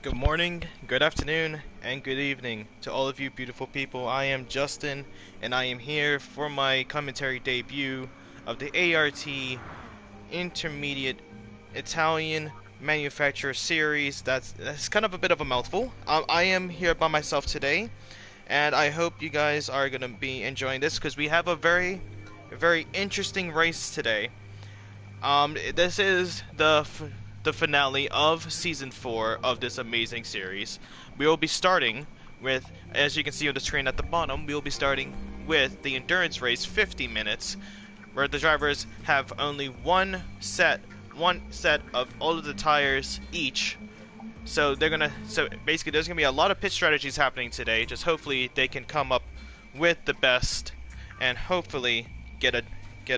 Good morning, good afternoon, and good evening to all of you beautiful people. I am Justin, and I am here for my commentary debut of the ART Intermediate Italian Manufacturer Series. That's kind of a bit of a mouthful. I am here by myself today, and I hope you guys are going to be enjoying this because we have a very interesting race today. This is the finale of season 4 of this amazing series. We will be starting with, as you can see on the screen at the bottom, we will be starting with the endurance race, 50 minutes, where the drivers have only one set of all of the tires each. So basically there's gonna be a lot of pit strategies happening today. Just hopefully they can come up with the best and hopefully get a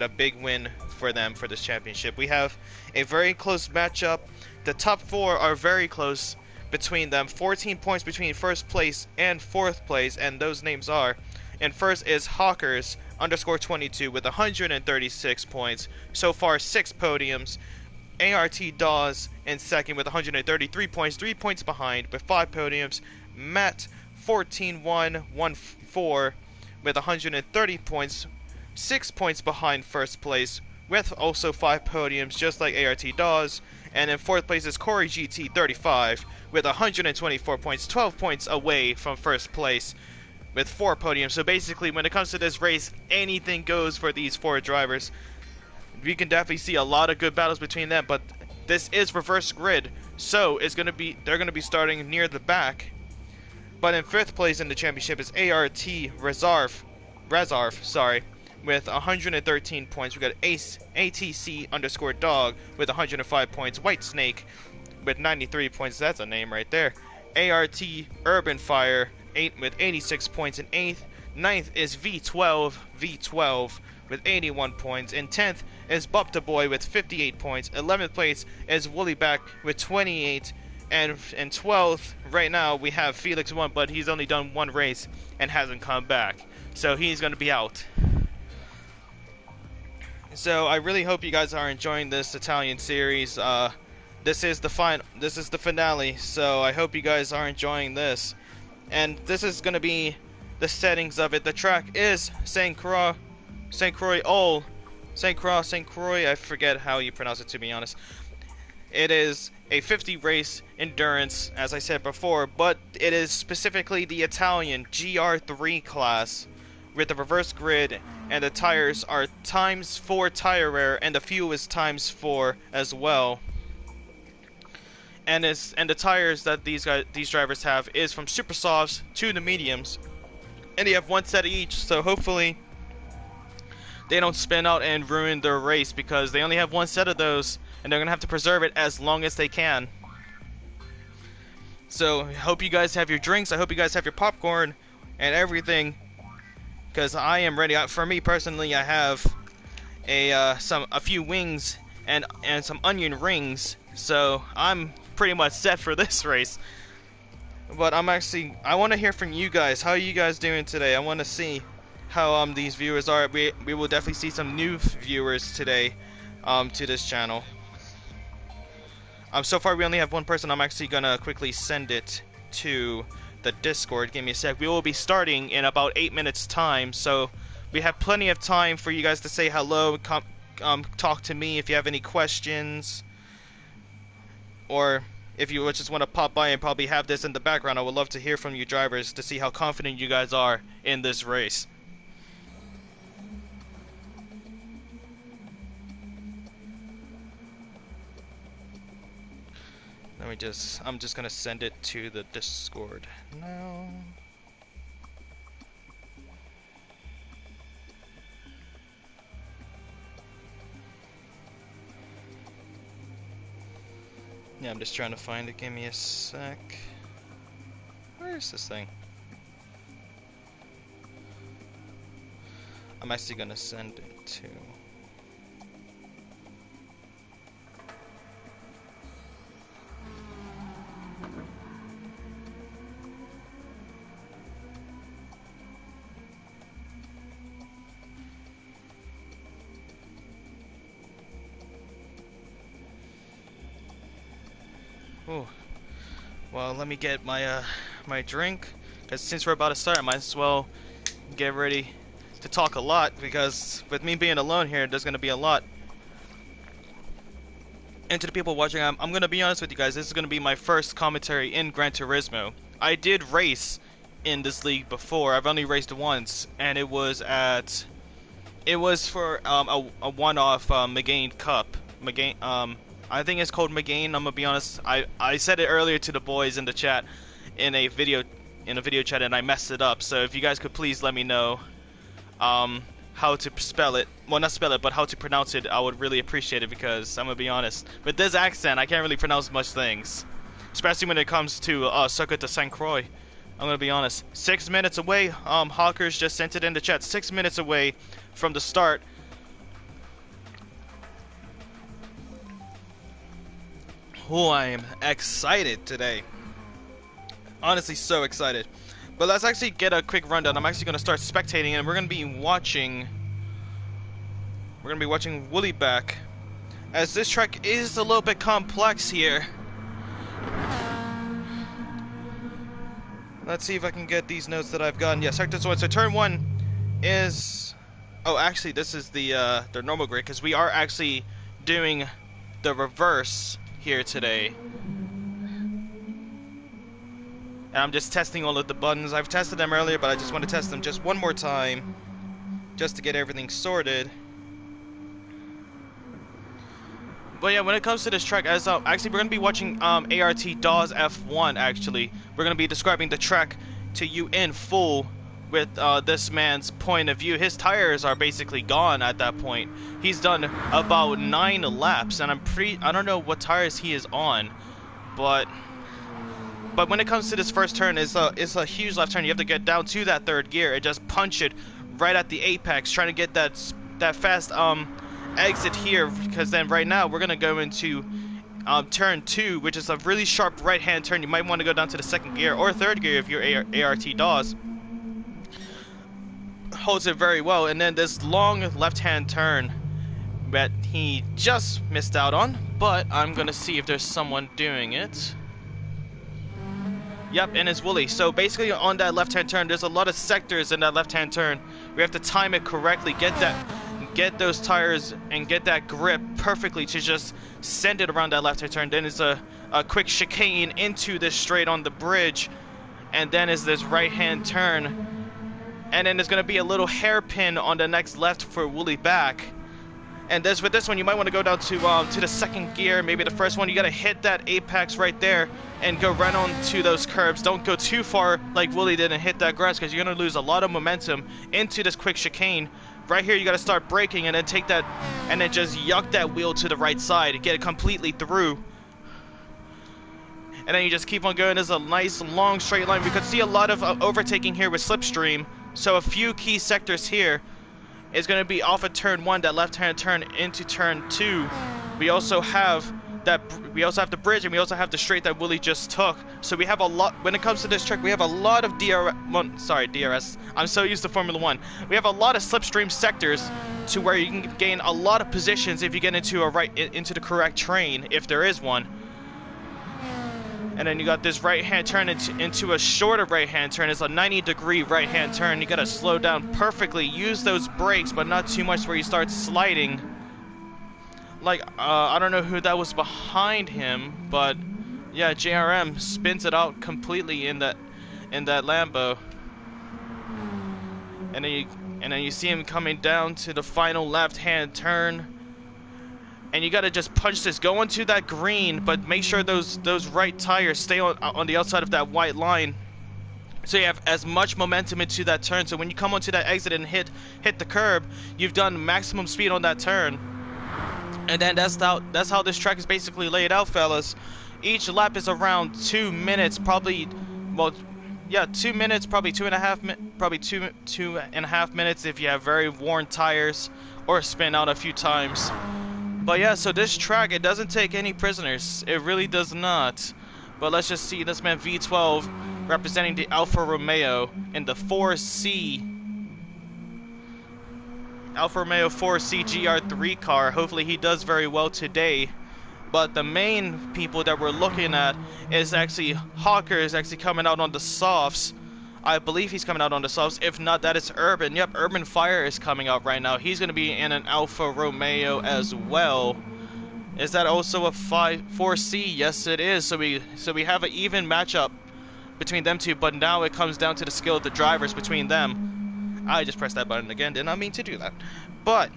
big win for them for this championship. We have a very close matchup. The top 4 are very close between them. 14 points between first place and fourth place, and those names are, and first is Hawkers underscore 22 with 136 points. So far 6 podiums. ART Dawes in second with 133 points, 3 points behind with 5 podiums. Matt 14-1-1-4 with 130 points, 6 points behind first place with also 5 podiums, just like ART Dawes. And in fourth place is Corey GT 35 with 124 points, 12 points away from first place with 4 podiums. So basically, when it comes to this race, anything goes for these 4 drivers. We can definitely see a lot of good battles between them, but this is reverse grid, so they're gonna be starting near the back. But in fifth place in the championship is ART Rezarf, sorry, with 113 points. We got ATC underscore Dog with 105 points. White Snake with 93 points. That's a name right there. ART Urban Fire with 86 points in 8th. 9th is V12 with 81 points. In 10th is Bupta Boy with 58 points. 11th place is Woollyback with 28. And in 12th, right now, we have Felix 1, but he's only done 1 race and hasn't come back. So he's going to be out. So I really hope you guys are enjoying this Italian series. This is the finale, so I hope you guys are enjoying this. And this is going to be the settings of it. The track is Saint Croix, I forget how you pronounce it, to be honest. It is a 50 race endurance, as I said before, but it is specifically the Italian GR3 class with the reverse grid, and the tires are ×4 tire wear, and the fuel is ×4 as well. And the tires that these drivers have is from super softs to the mediums, and they have 1 set of each. So hopefully they don't spin out and ruin their race, because they only have 1 set of those, and they're gonna have to preserve it as long as they can. So I hope you guys have your drinks. I hope you guys have your popcorn and everything, because I am ready. For me personally, I have a few wings and some onion rings, so I'm pretty much set for this race. But I want to hear from you guys. How are you guys doing today? I want to see how these viewers are. We will definitely see some new viewers today to this channel. So far we only have 1 person. I'm actually gonna quickly send it to the Discord. Give me a sec. We will be starting in about 8 minutes time, so we have plenty of time for you guys to say hello, talk to me if you have any questions, or if you just want to pop by and probably have this in the background. I would love to hear from you drivers to see how confident you guys are in this race. I'm just gonna send it to the Discord now. Yeah, I'm just trying to find it. Give me a sec. Where is this thing? I'm actually gonna send it to... Oh, Well, let me get my drink, because since we're about to start, I might as well get ready to talk a lot, because with me being alone here, there's gonna be a lot. And to the people watching, I'm gonna be honest with you guys, this is gonna be my first commentary in Gran Turismo. I did race in this league before. I've only raced once, and it was for a one-off Megane Cup. Megane, I think it's called Megane. I'm gonna be honest. I said it earlier to the boys in the chat, in a video chat, and I messed it up. So if you guys could please let me know how to spell it. Well, not spell it, but how to pronounce it. I would really appreciate it, because I'm gonna be honest. With this accent, I can't really pronounce much things, especially when it comes to Circuit de Saint Croix. I'm gonna be honest. 6 minutes away. Hawkers just sent it in the chat. 6 minutes away from the start. Oh, I am excited today. Honestly, so excited. But let's actually get a quick rundown. I'm actually gonna start spectating, and we're gonna be watching Wooly back, as this track is a little bit complex here. Let's see if I can get these notes that I've gotten. Yeah, sector 1. So turn 1 is... Oh, actually, this is the normal grid, because we are actually doing the reverse here today. And I'm just testing all of the buttons. I've tested them earlier, but I just want to test them just one more time, just to get everything sorted. But yeah, when it comes to this track, as actually we're gonna be watching ART DAW's F1. Actually, we're gonna be describing the track to you in full with this man's point of view. His tires are basically gone at that point. He's done about 9 laps, and I don't know what tires he is on, but when it comes to this first turn, it's a huge left turn. You have to get down to that 3rd gear and just punch it right at the apex, trying to get that fast exit here, because then right now we're gonna go into turn 2, which is a really sharp right hand turn. You might want to go down to the 2nd gear or 3rd gear if you're ART DAWs. Holds it very well, and then this long left hand turn that he just missed out on, but I'm gonna see if there's someone doing it. Yep, and it's Wooly. So basically on that left hand turn, there's a lot of sectors in that left hand turn. We have to time it correctly, get those tires and get that grip perfectly to just send it around that left hand turn. Then it's a quick chicane into this straight on the bridge, and then is this right hand turn, and then there's gonna be a little hairpin on the next left for Wooly back. And with this one, you might want to go down to the 2nd gear, maybe the 1st one. You gotta hit that apex right there and go right on to those curbs. Don't go too far like Wooly did and hit that grass, because you're gonna lose a lot of momentum into this quick chicane. Right here, you gotta start braking and then take that, and then just yuck that wheel to the right side, get it completely through. And then you just keep on going. There's a nice long straight line. We could see a lot of overtaking here with Slipstream. So a few key sectors here is going to be off of turn 1, that left-hand turn into turn 2. We also have the bridge, and we also have the straight that Wooly just took. So we have a lot, when it comes to this track, we have a lot of DRS. I'm so used to Formula 1. We have a lot of slipstream sectors to where you can gain a lot of positions if you get into into the correct train, if there is one. And then you got this right-hand turn into a shorter right-hand turn. It's a 90-degree right-hand turn. You gotta slow down perfectly. Use those brakes, but not too much where you start sliding. Like, I don't know who that was behind him, but yeah, JRM spins it out completely in that Lambo. And then you see him coming down to the final left-hand turn. And you gotta just punch this, go into that green, but make sure those right tires stay on the outside of that white line, so you have as much momentum into that turn. So when you come onto that exit and hit the curb, you've done maximum speed on that turn. And then that's how this track is basically laid out, fellas. Each lap is around 2 minutes, probably. Well, yeah, 2 minutes, probably 2.5 probably two and a half minutes if you have very worn tires or spin out a few times. But yeah, so this track, it doesn't take any prisoners. It really does not. But let's just see this man V12 representing the Alfa Romeo in the 4C. Alfa Romeo 4C GR3 car. Hopefully he does very well today. But the main people that we're looking at is actually Hawker is actually coming out on the softs. I believe he's coming out on the softs. If not, that is Urban. Yep, Urban Fire is coming out right now. He's going to be in an Alfa Romeo as well. Is that also a 4C? Yes, it is. So we have an even matchup between them two, but now it comes down to the skill of the drivers between them. I just pressed that button again. Did not mean to do that. But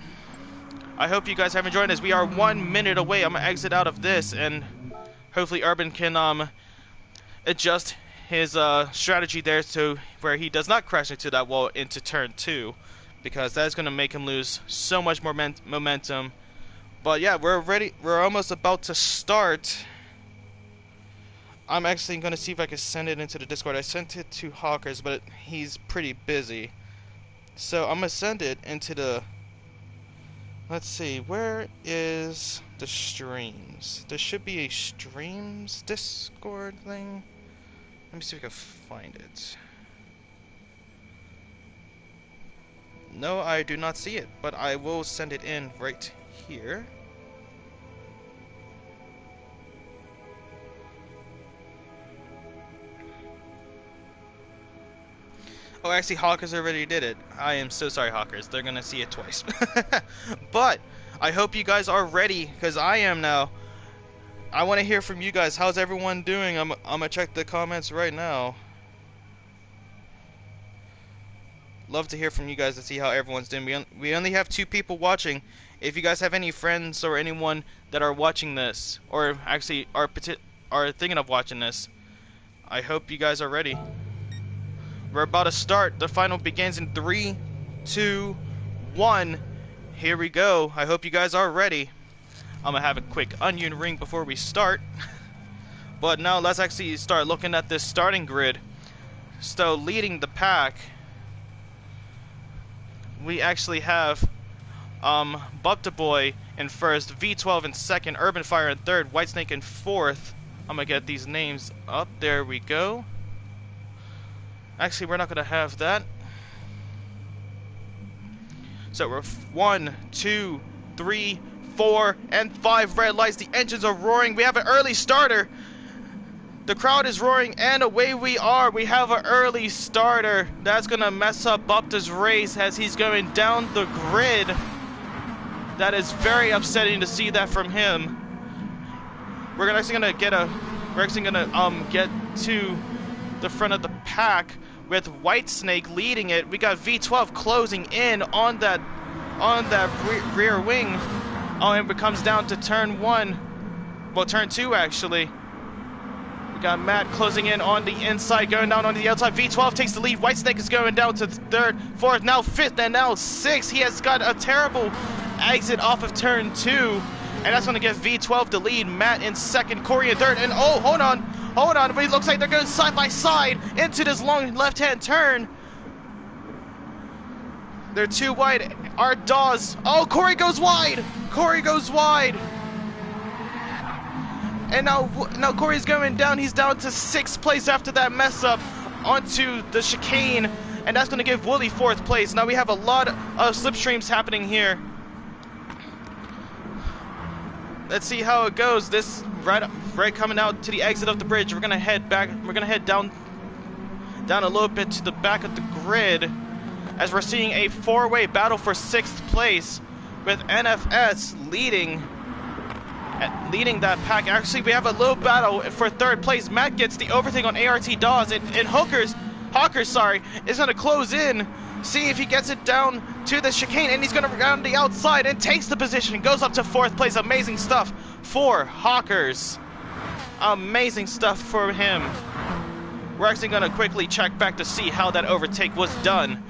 I hope you guys have enjoyed this. We are 1 minute away. I'm going to exit out of this, and hopefully Urban can adjust his strategy there to where he does not crash into that wall into turn 2, because that's going to make him lose so much more momentum. But yeah, we're ready. We're almost about to start. I'm actually going to see if I can send it into the Discord. I sent it to Hawkers, but he's pretty busy. So I'm going to send it into the... Let's see, where is the streams? There should be a streams Discord thing. Let me see if I can find it. No, I do not see it, but I will send it in right here. Oh, actually, Hawkers already did it. I am so sorry, Hawkers. They're gonna see it twice. But I hope you guys are ready, because I am now. I want to hear from you guys. How's everyone doing? I'm gonna check the comments right now. Love to hear from you guys to see how everyone's doing. We only have 2 people watching. If you guys have any friends or anyone that are watching this, or actually are thinking of watching this, I hope you guys are ready. We're about to start. The final begins in 3, 2, 1. Here we go. I hope you guys are ready. I'm gonna have a quick onion ring before we start. But now let's actually start looking at this starting grid. So leading the pack, we actually have Bupta Boy in first, V12 in second, Urban Fire in third, Whitesnake in fourth. I'm gonna get these names up. There we go. Actually, we're not gonna have that. So we're 1, 2, 3, 4, and 5 red lights. The engines are roaring. We have an early starter. The crowd is roaring, and away we are. We have an early starter. That's gonna mess up Bupta's race as he's going down the grid. That is very upsetting to see that from him. We're actually gonna get to the front of the pack with Whitesnake leading it. We got V12 closing in on that rear wing. Oh, and it comes down to turn 1. Well, turn 2 actually. We got Matt closing in on the inside, going down on the outside. V12 takes the lead. Whitesnake is going down to third, fourth, now fifth, and now sixth. He has got a terrible exit off of turn 2, and that's going to give V12 the lead. Matt in second, Corey in third, and oh, hold on, but it looks like they're going side by side into this long left-hand turn. They're too wide. Our Dawes. Oh, Corey goes wide. And now Corey's going down. He's down to 6th place after that mess up onto the chicane, and that's going to give Wooly 4th place. Now we have a lot of slipstreams happening here. Let's see how it goes. This right coming out to the exit of the bridge. We're gonna head back. We're gonna head down a little bit to the back of the grid, as we're seeing a 4-way battle for 6th place, with NFS leading that pack. Actually, we have a little battle for 3rd place. Matt gets the overtake on ART Dawes, and Hawkers is gonna close in. See if he gets it down to the chicane, and he's going to round the outside and takes the position. Goes up to 4th place. Amazing stuff for Hawkers. Amazing stuff for him. We're actually going to quickly check back to see how that overtake was done,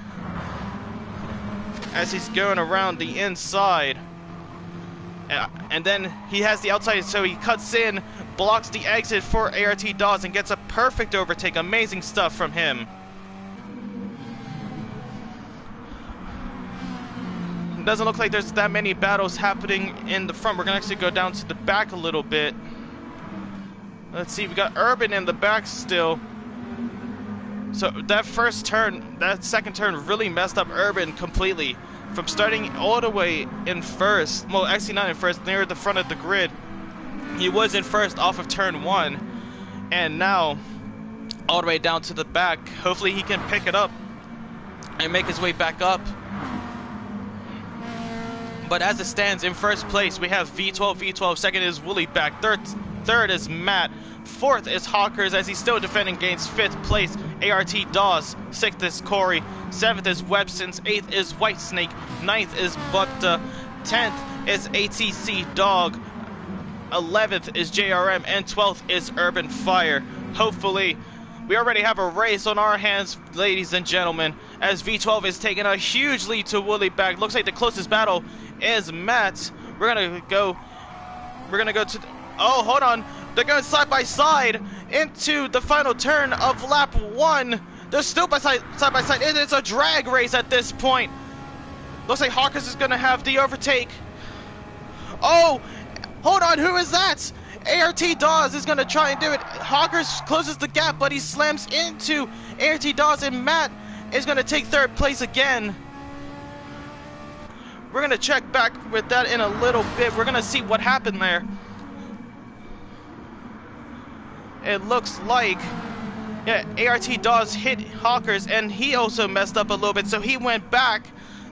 as he's going around the inside. And then he has the outside, so he cuts in, blocks the exit for ART Dawes, and gets a perfect overtake. Amazing stuff from him. Doesn't look like there's that many battles happening in the front. We're gonna actually go down to the back a little bit. Let's see, we got Urban in the back still. So that second turn really messed up Urban completely. From starting all the way in first, well, actually not in first, near the front of the grid, He was in first off of turn 1, and now all the way down to the back. Hopefully he can pick it up and make his way back up. But as it stands, in first place we have V12. Second is Wooly back. Third is Matt. Fourth is Hawkers, as he's still defending against fifth place ART Dawes. Sixth is Corey. Seventh is Websons. Eighth is Whitesnake. Ninth is Butta. 10th is ATC Dog. 11th is JRM, and 12th is Urban Fire. Hopefully, we already have a race on our hands, ladies and gentlemen, as V12 is taking a huge lead to Wooly back. Looks like the closest battle is Matt. We're gonna go to, oh, hold on. They're going side by side into the final turn of lap 1. They're still side by side. It is a drag race at this point. Looks like Hawkers is gonna have the overtake. Oh, hold on, who is that? ART Dawes is gonna try and do it. Hawkers closes the gap, but he slams into ART Dawes, and Matt is gonna take third place again. We're gonna check back with that in a little bit. We're gonna see what happened there. It looks like, yeah, ART Dawes hit Hawkers, and he also messed up a little bit, so he went back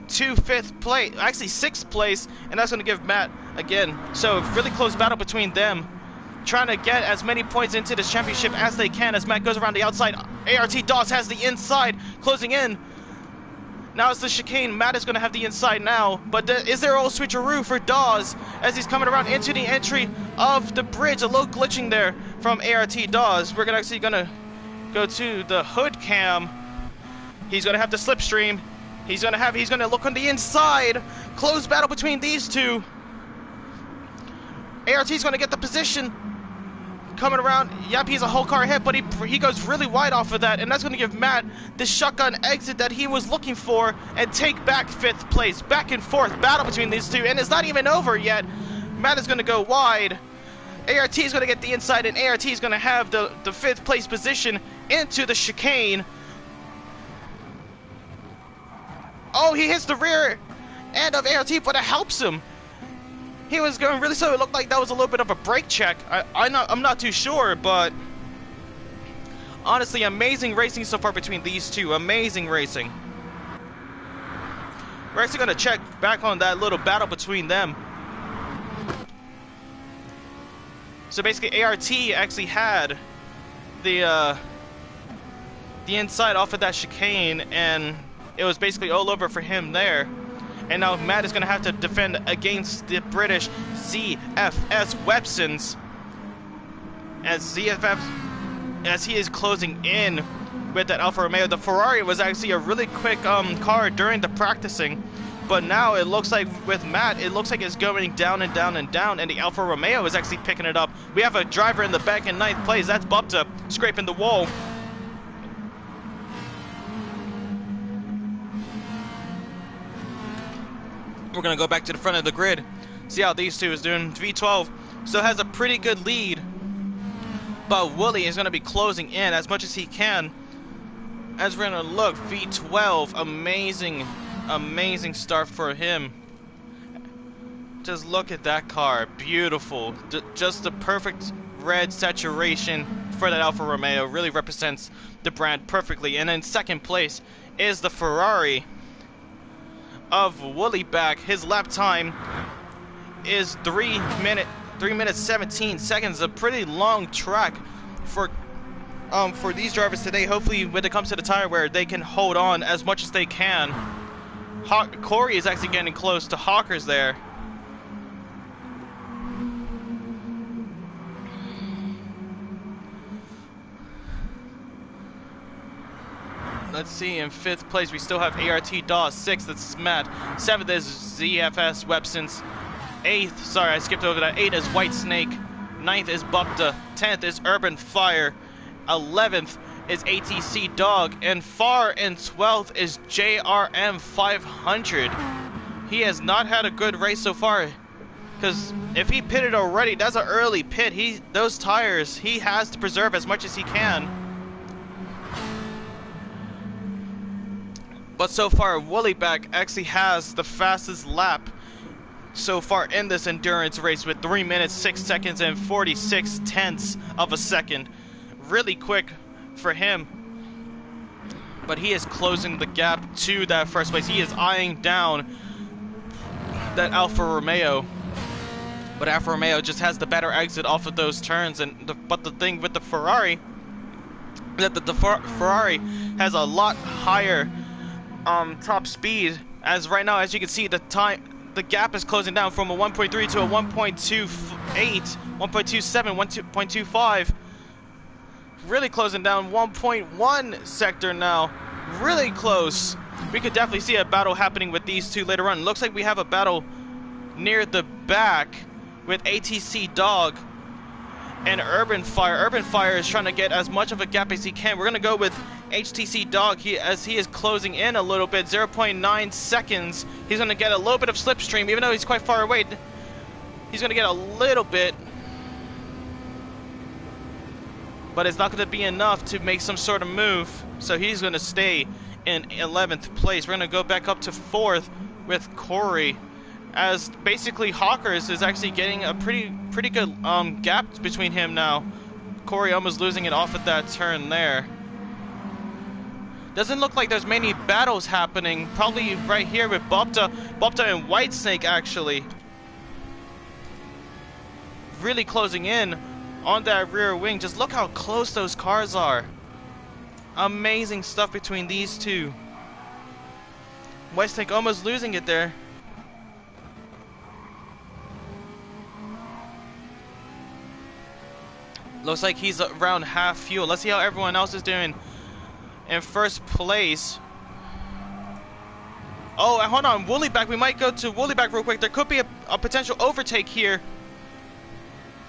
to fifth place, actually sixth place, and that's going to give Matt again. So really close battle between them, trying to get as many points into this championship as they can as Matt goes around the outside. ART Dawes has the inside, closing in. Now it's the chicane. Matt is going to have the inside now, but is there a little switcheroo for Dawes as he's coming around into the entry of the bridge? A little glitching there from ART Dawes. We're actually going to go to the hood cam. He's going to have the slipstream. He's going to look on the inside. Close battle between these two. ART's going to get the position. Coming around. Yep, he's a whole car ahead, but he goes really wide off of that, and that's going to give Matt the shotgun exit that he was looking for and take back fifth place. Back and forth battle between these two, and it's not even over yet. Matt is going to go wide. ART is going to get the inside, and ART is going to have the fifth place position into the chicane. Oh, he hits the rear end of ART, but it helps him. He was going really slow. It looked like that was a little bit of a brake check. I'm not too sure, but honestly, amazing racing so far between these two. Amazing racing. We're actually going to check back on that little battle between them. So basically, ART actually had the inside off of that chicane, and it was basically all over for him there. And now Matt is going to have to defend against the British ZFS Websons, as he is closing in with that Alfa Romeo. The Ferrari was actually a really quick car during the practicing, but now it looks like with Matt, it looks like it's going down and down and down, and the Alfa Romeo is actually picking it up. We have a driver in the back in ninth place. That's Butta scraping the wall. We're going to go back to the front of the grid, see how these two is doing. V12 still has a pretty good lead, but Wooly is going to be closing in as much as he can. As we're going to look, V12, amazing start for him. Just look at that car, beautiful. Just the perfect red saturation for that Alfa Romeo, really represents the brand perfectly. And in second place is the Ferrari of Wooly back. His lap time is 3 minutes 17 seconds. A pretty long track for these drivers today. Hopefully when it comes to the tire wear, they can hold on as much as they can. Corey is actually getting close to Hawkers there. Let's see, in fifth place we still have ART Dawes. Sixth is Matt. Seventh is ZFS Websons. Eighth, sorry, I skipped over that. Eighth is Whitesnake. Ninth is Butta. 10th is Urban Fire. 11th is ATC Dog. And far in 12th is JRM 500. He has not had a good race so far, because if he pitted already, that's an early pit. Those tires, he has to preserve as much as he can. But so far, Woolyback actually has the fastest lap so far in this endurance race with 3 minutes, 6 seconds, and 46 tenths of a second. Really quick for him. But he is closing the gap to that first place. He is eyeing down that Alfa Romeo. But Alfa Romeo just has the better exit off of those turns. But the thing with the Ferrari, that the Ferrari has a lot higher top speed. As right now, as you can see, the gap is closing down from a 1.3 to a 1.28, 1.27, 1.25. Really closing down 1.1 sector now. Really close. We could definitely see a battle happening with these two later on. Looks like we have a battle near the back with ATC Dog and Urban Fire. Urban Fire is trying to get as much of a gap as he can. We're going to go with HTC Dog as he is closing in a little bit, 0.9 seconds. He's going to get a little bit of slipstream, even though he's quite far away. He's going to get a little bit, but it's not going to be enough to make some sort of move. So he's going to stay in 11th place. We're going to go back up to 4th with Corey, as basically Hawkers is actually getting a pretty good gap between him now. Corey almost losing it off at that turn there. Doesn't look like there's many battles happening. Probably right here with Bopta and Whitesnake actually. Really closing in on that rear wing. Just look how close those cars are. Amazing stuff between these two. Whitesnake almost losing it there. Looks like he's around half fuel. Let's see how everyone else is doing in first place. Oh, hold on, Woollyback. We might go to Woollyback real quick. There could be a potential overtake here.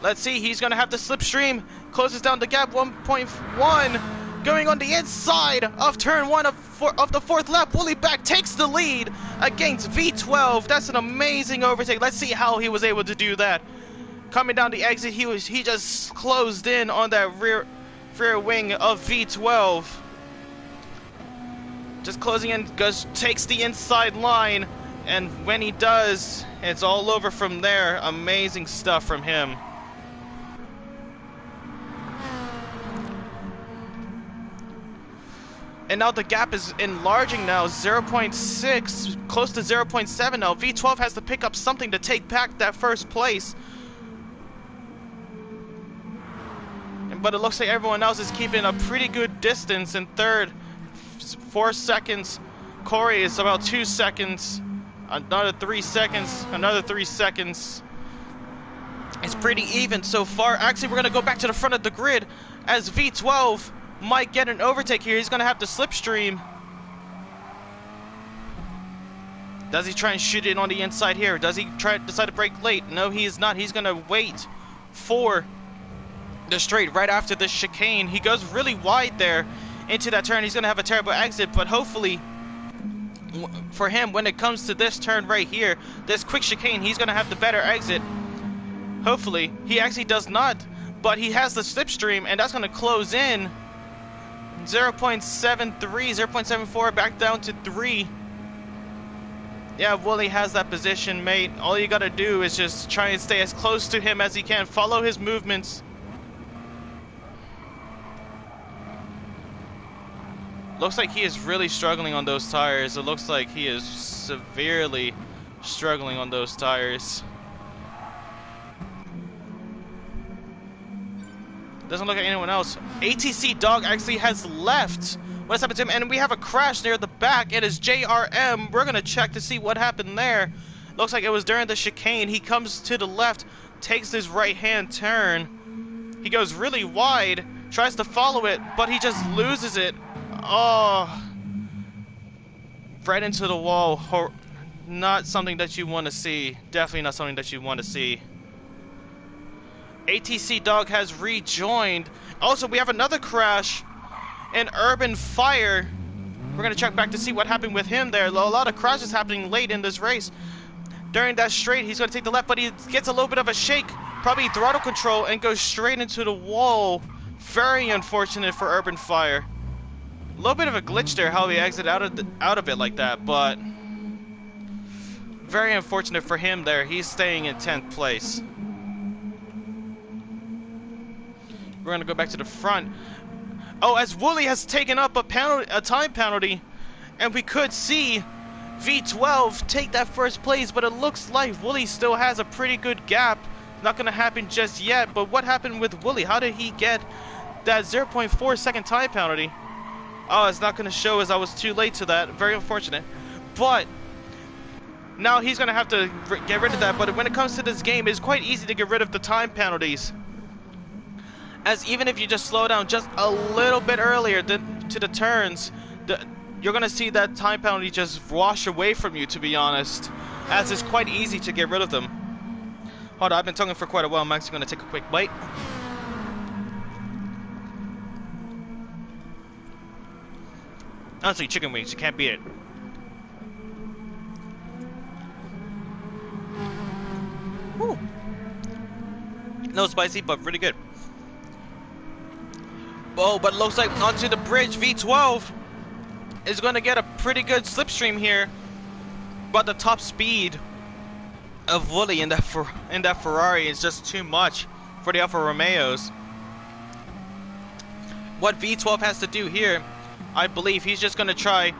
Let's see. He's going to have to slipstream. Closes down the gap, 1.1. Going on the inside of turn 1 of the 4th lap. Woollyback takes the lead against V12. That's an amazing overtake. Let's see how he was able to do that. Coming down the exit, he just closed in on that rear wing of V12. Just closing in, takes the inside line, and when he does, it's all over from there. Amazing stuff from him. And now the gap is enlarging now, 0.6, close to 0.7 now. V12 has to pick up something to take back that first place. But it looks like everyone else is keeping a pretty good distance in third. 4 seconds. Corey is about 2 seconds. Another 3 seconds. Another 3 seconds. It's pretty even so far. Actually, we're going to go back to the front of the grid as V12 might get an overtake here. He's going to have to slipstream. Does he try and shoot it on the inside here? Does he decide to brake late? No, he is not. He's going to wait for the straight right after this chicane. He goes really wide there into that turn. He's going to have a terrible exit, but hopefully for him, when it comes to this turn right here, this quick chicane, he's going to have the better exit. Hopefully. He actually does not, but he has the slipstream, and that's going to close in 0.73, 0.74 back down to 3. Yeah, Wooly has that position, mate. All you got to do is just try and stay as close to him as he can. Follow his movements. Looks like he is really struggling on those tires. It looks like he is severely struggling on those tires. Doesn't look like anyone else. ATC Dog actually has left. What's happened to him? And we have a crash near the back. It is JRM. We're going to check to see what happened there. Looks like it was during the chicane. He comes to the left, takes his right-hand turn. He goes really wide, tries to follow it, but he just loses it. Oh, right into the wall. Not something that you want to see. Definitely not something that you want to see. ATC Dog has rejoined. Also, we have another crash in Urban Fire. We're going to check back to see what happened with him there. A lot of crashes happening late in this race. During that straight, he's going to take the left, but he gets a little bit of a shake. Probably throttle control and goes straight into the wall. Very unfortunate for Urban Fire. A little bit of a glitch there, how he exited out of it like that, but Very unfortunate for him there. He's staying in 10th place. We're gonna go back to the front. Oh, as Wooly has taken up a time penalty, and we could see V12 take that first place, but it looks like Wooly still has a pretty good gap. Not gonna happen just yet, but what happened with Wooly? How did he get that 0.4 second time penalty? Oh, it's not gonna show as I was too late to that. Very unfortunate. But now he's gonna have to get rid of that. But when it comes to this game, it's quite easy to get rid of the time penalties, as even if you just slow down just a little bit earlier to the turns, you're gonna see that time penalty just wash away from you, to be honest, as it's quite easy to get rid of them. Hold on, I've been talking for quite a while. I'm actually gonna take a quick bite. Honestly, chicken wings, you can't beat it. Woo. No spicy, but really good. Oh, but it looks like onto the bridge, V12 is going to get a pretty good slipstream here. But the top speed of Wooly in that Ferrari is just too much for the Alfa Romeos. What V12 has to do here, I believe he's just going to try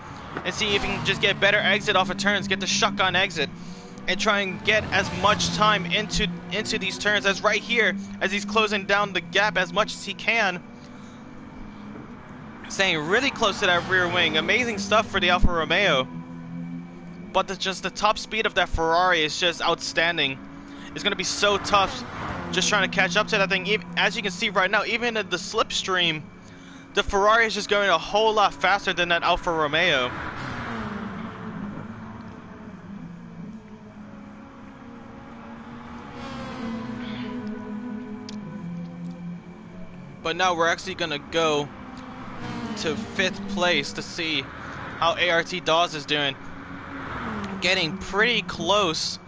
and see if he can just get better exit off of turns, get the shotgun exit, and try and get as much time into these turns as right here, as he's closing down the gap as much as he can. Staying really close to that rear wing. Amazing stuff for the Alfa Romeo. But just the top speed of that Ferrari is just outstanding. It's going to be so tough just trying to catch up to that thing. As you can see right now, even in the slipstream, the Ferrari is just going a whole lot faster than that Alfa Romeo. But now we're actually going to go to 5th place to see how ART Dawes is doing. Getting pretty close,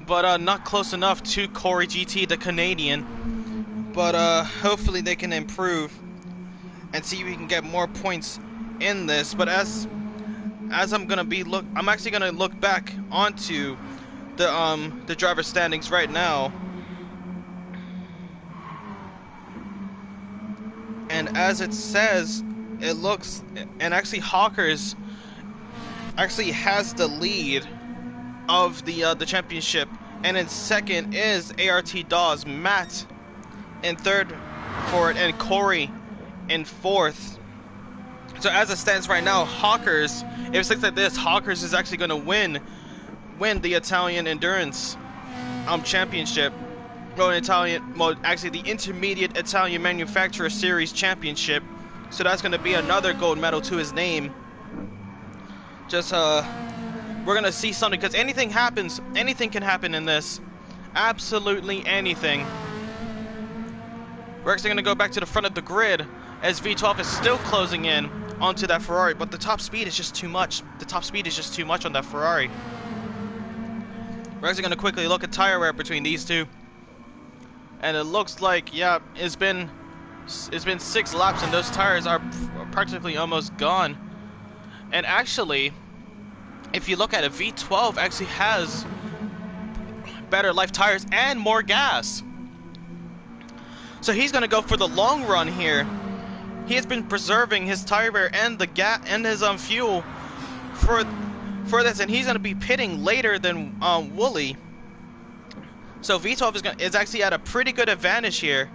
but not close enough to Corey GT, the Canadian. But hopefully they can improve and see if we can get more points in this. But as I'm actually gonna look back onto the driver standings right now. And as it says, it looks, and actually Hawkers actually has the lead of the championship, and in second is ART Dawes, Matt in third for it, and Corey in fourth. So as it stands right now, Hawkers, if it looks like this, Hawkers is actually going to win the Italian Endurance championship. Actually the Intermediate Italian Manufacturer Series Championship. So that's going to be another gold medal to his name. Just we're going to see something, because anything can happen in this. Absolutely anything. We're actually going to go back to the front of the grid as V12 is still closing in onto that Ferrari, but the top speed is just too much. The top speed is just too much on that Ferrari. We're actually going to quickly look at tire wear between these two. And it looks like, yeah, it's been 6 laps and those tires are practically almost gone. And actually, if you look at it, V12 actually has better life tires and more gas. So he's going to go for the long run here. He has been preserving his tire wear and the gas and his fuel for this, and he's going to be pitting later than Wooly. So V12 is actually at a pretty good advantage here.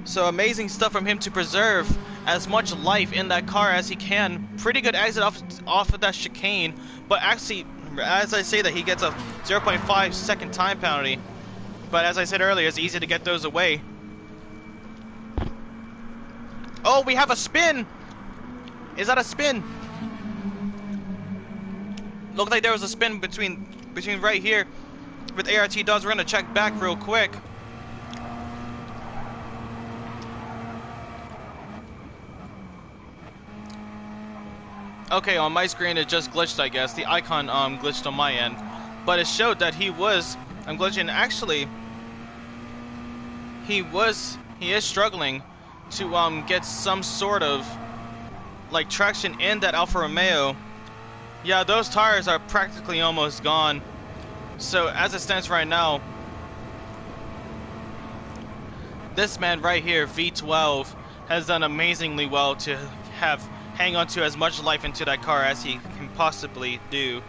So amazing stuff from him to preserve as much life in that car as he can. Pretty good exit off of that chicane. But actually, as I say that, he gets a 0.5 second time penalty. But as I said earlier, it's easy to get those away. Oh, we have a spin! Is that a spin? Looked like there was a spin between right here with ART Dawes. We're gonna check back real quick. Okay, on my screen it just glitched, I guess. The icon glitched on my end, but it showed that he is actually he is struggling to get some sort of like traction in that Alfa Romeo. Yeah, those tires are practically almost gone. So as it stands right now, this man right here, V12, has done amazingly well to hang on to as much life into that car as he can possibly do.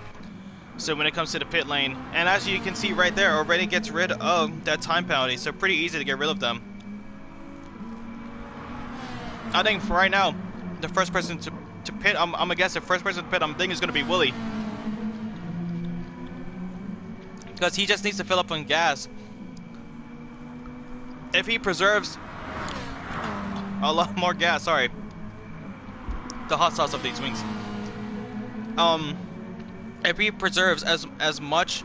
So when it comes to the pit lane, and as you can see right there, already gets rid of that time penalty, so pretty easy to get rid of them. I think for right now, the first person to pit, I'm gonna guess the first person to pit, I'm thinking is gonna be Willie, because he just needs to fill up on gas. If he preserves a lot more gas, sorry, the hot sauce of these wings. If he preserves as much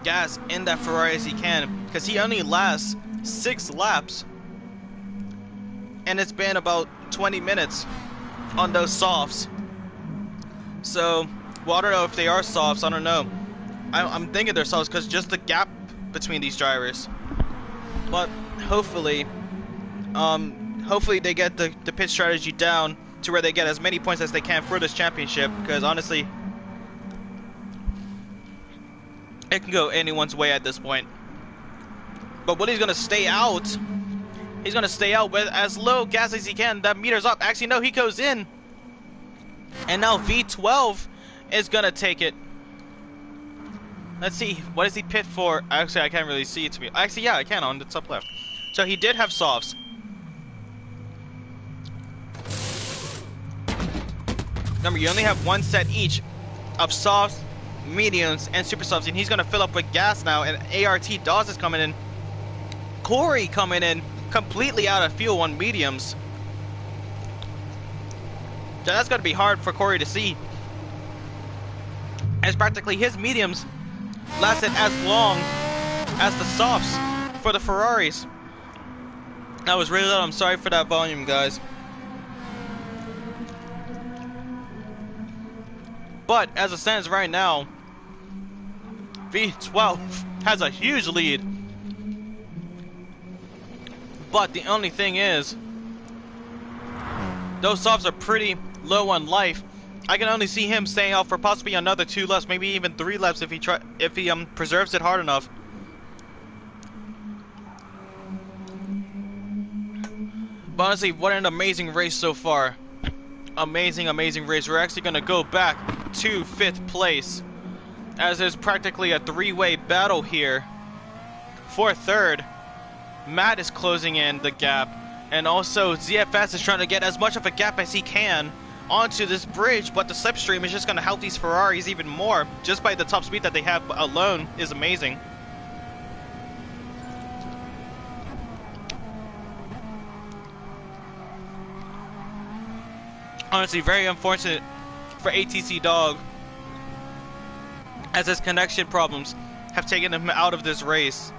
gas in that Ferrari as he can, because he only lasts 6 laps, and it's been about 20 minutes on those softs. So, well, I don't know if they are softs. I don't know. I'm thinking they're softs because just the gap between these drivers. But hopefully, hopefully they get the pit strategy down to where they get as many points as they can for this championship. Because honestly, it can go anyone's way at this point. But Willie's gonna stay out. He's gonna stay out with as low gas as he can. That meter's up. Actually, no, he goes in. And now V12 is gonna take it. Let's see, what does he pit for? Actually, I can't really see it to me. Actually, yeah, I can on the top left. So he did have softs. Remember, you only have one set each of softs, mediums, and super softs, and he's gonna fill up with gas now. And ART Dawes is coming in. Corey coming in completely out of fuel on mediums. So that's gonna be hard for Corey to see, as practically his mediums lasted as long as the softs for the Ferraris. That was really loud. I'm sorry for that volume, guys. But as it stands right now, V12 has a huge lead. But the only thing is, those softs are pretty low on life. I can only see him staying out for possibly another 2 laps, maybe even 3 laps if he preserves it hard enough. But honestly, what an amazing race so far. Amazing, amazing race. We're actually going to go back to 5th place, as there's practically a 3-way battle here for 3rd. Matt is closing in the gap, and also ZFS is trying to get as much of a gap as he can onto this bridge, but the slipstream is just going to help these Ferraris even more. Just by the top speed that they have alone is amazing. Honestly, very unfortunate for ATC Dog, as his connection problems have taken him out of this race.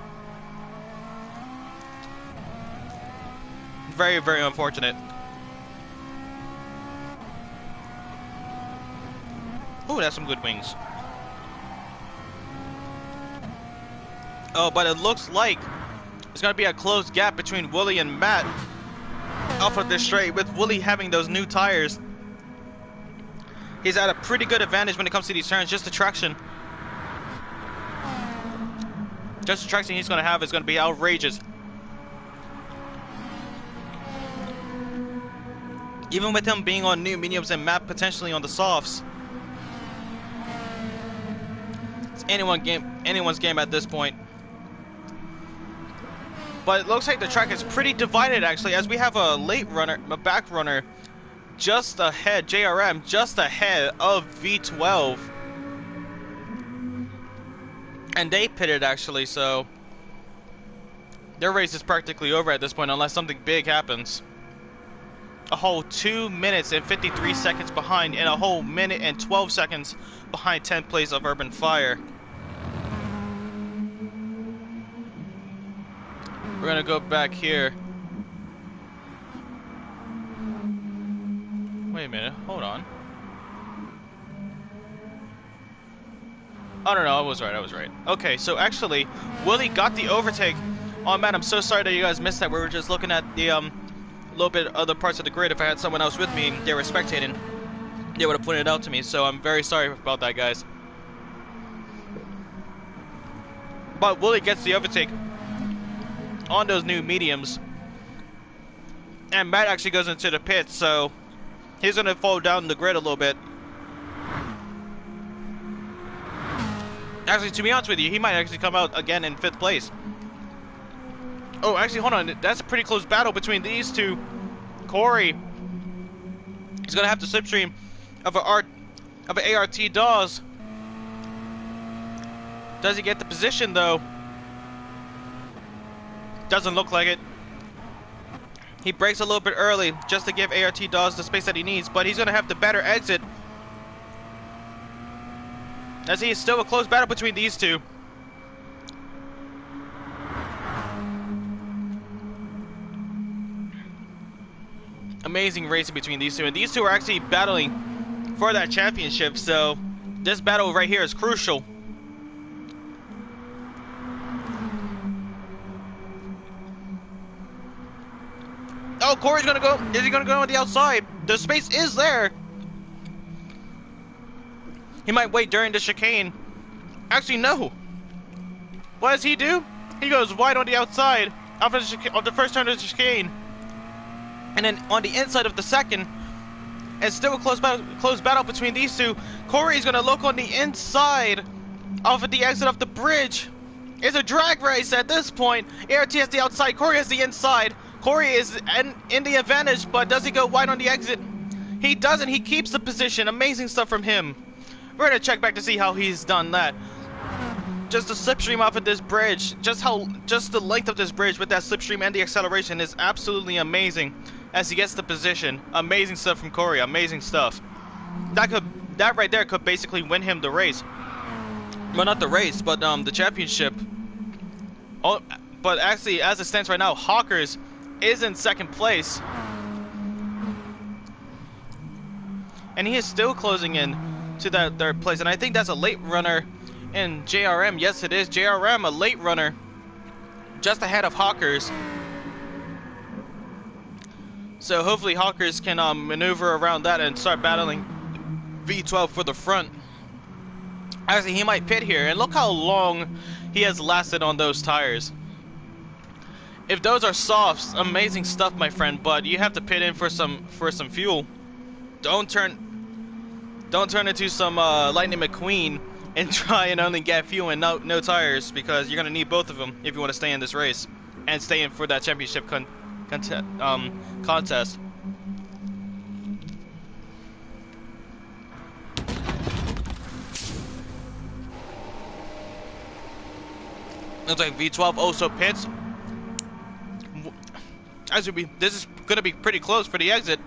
Very, very unfortunate. Ooh, that's some good wings. Oh, but it looks like it's going to be a close gap between Willie and Matt off of this straight, with Willie having those new tires. He's at a pretty good advantage when it comes to these turns. Just the traction. Just the traction he's going to have is going to be outrageous. Even with him being on new mediums and Matt potentially on the softs. It's anyone's game at this point. But it looks like the track is pretty divided, actually, as we have a late runner, a back runner, just ahead, JRM, just ahead of V12. And they pitted, actually, so their race is practically over at this point, unless something big happens. A whole 2 minutes and 53 seconds behind, and a whole minute and 12 seconds behind 10th place of Urban Fire. We're gonna go back here. Wait a minute, hold on. Oh, no, I was right. Okay, so actually, Willie got the overtake on Matt. I'm so sorry that you guys missed that. We were just looking at the little bit other parts of the grid. If I had someone else with me and they were spectating, they would have pointed it out to me, so I'm very sorry about that, guys. but Wooly gets the overtake on those new mediums. And Matt actually goes into the pit, so he's going to fall down the grid a little bit. Actually, to be honest with you, he might actually come out again in 5th place. Oh, actually, hold on. That's a pretty close battle between these two. Corey is going to have to slipstream of an ART DAWs. Does he get the position, though? Doesn't look like it. He brakes a little bit early just to give ART DAWs the space that he needs, but he's going to have the better exit. As he is still a close battle between these two. Amazing racing between these two, and these two are actually battling for that championship, so this battle right here is crucial. Oh, Corey's gonna go. Is he gonna go on the outside? The space is there. He might wait during the chicane. Actually, no. What does he do? He goes wide on the outside of the first turn of the chicane, and then on the inside of the second. And still a close battle between these two. Corey's gonna look on the inside of the exit of the bridge. It's a drag race at this point. ART has the outside. Corey has the inside. Corey is in the advantage, but does he go wide on the exit? He doesn't. He keeps the position. Amazing stuff from him. We're gonna check back to see how he's done that. Just the slipstream off of this bridge, just the length of this bridge with that slipstream and the acceleration is absolutely amazing as he gets the position. Amazing stuff from Corey. Amazing stuff. That right there could basically win him the race. Well, not the race, but the championship. Oh, but actually, as it stands right now, Hawkers is in 2nd place, and he is still closing in to that 3rd place, and I think that's a late runner in JRM. Yes, it is JRM, a late runner, just ahead of Hawkers. So hopefully Hawkers can maneuver around that and start battling V12 for the front. Actually, he might pit here, and look how long he has lasted on those tires. If those are softs, amazing stuff, my friend, but you have to pit in for some fuel. Don't turn into some Lightning McQueen and try and only get fuel and no tires, because you're gonna need both of them if you want to stay in this race and stay in for that championship contest. Looks like V12 also pits. This is going to be pretty close for the exit.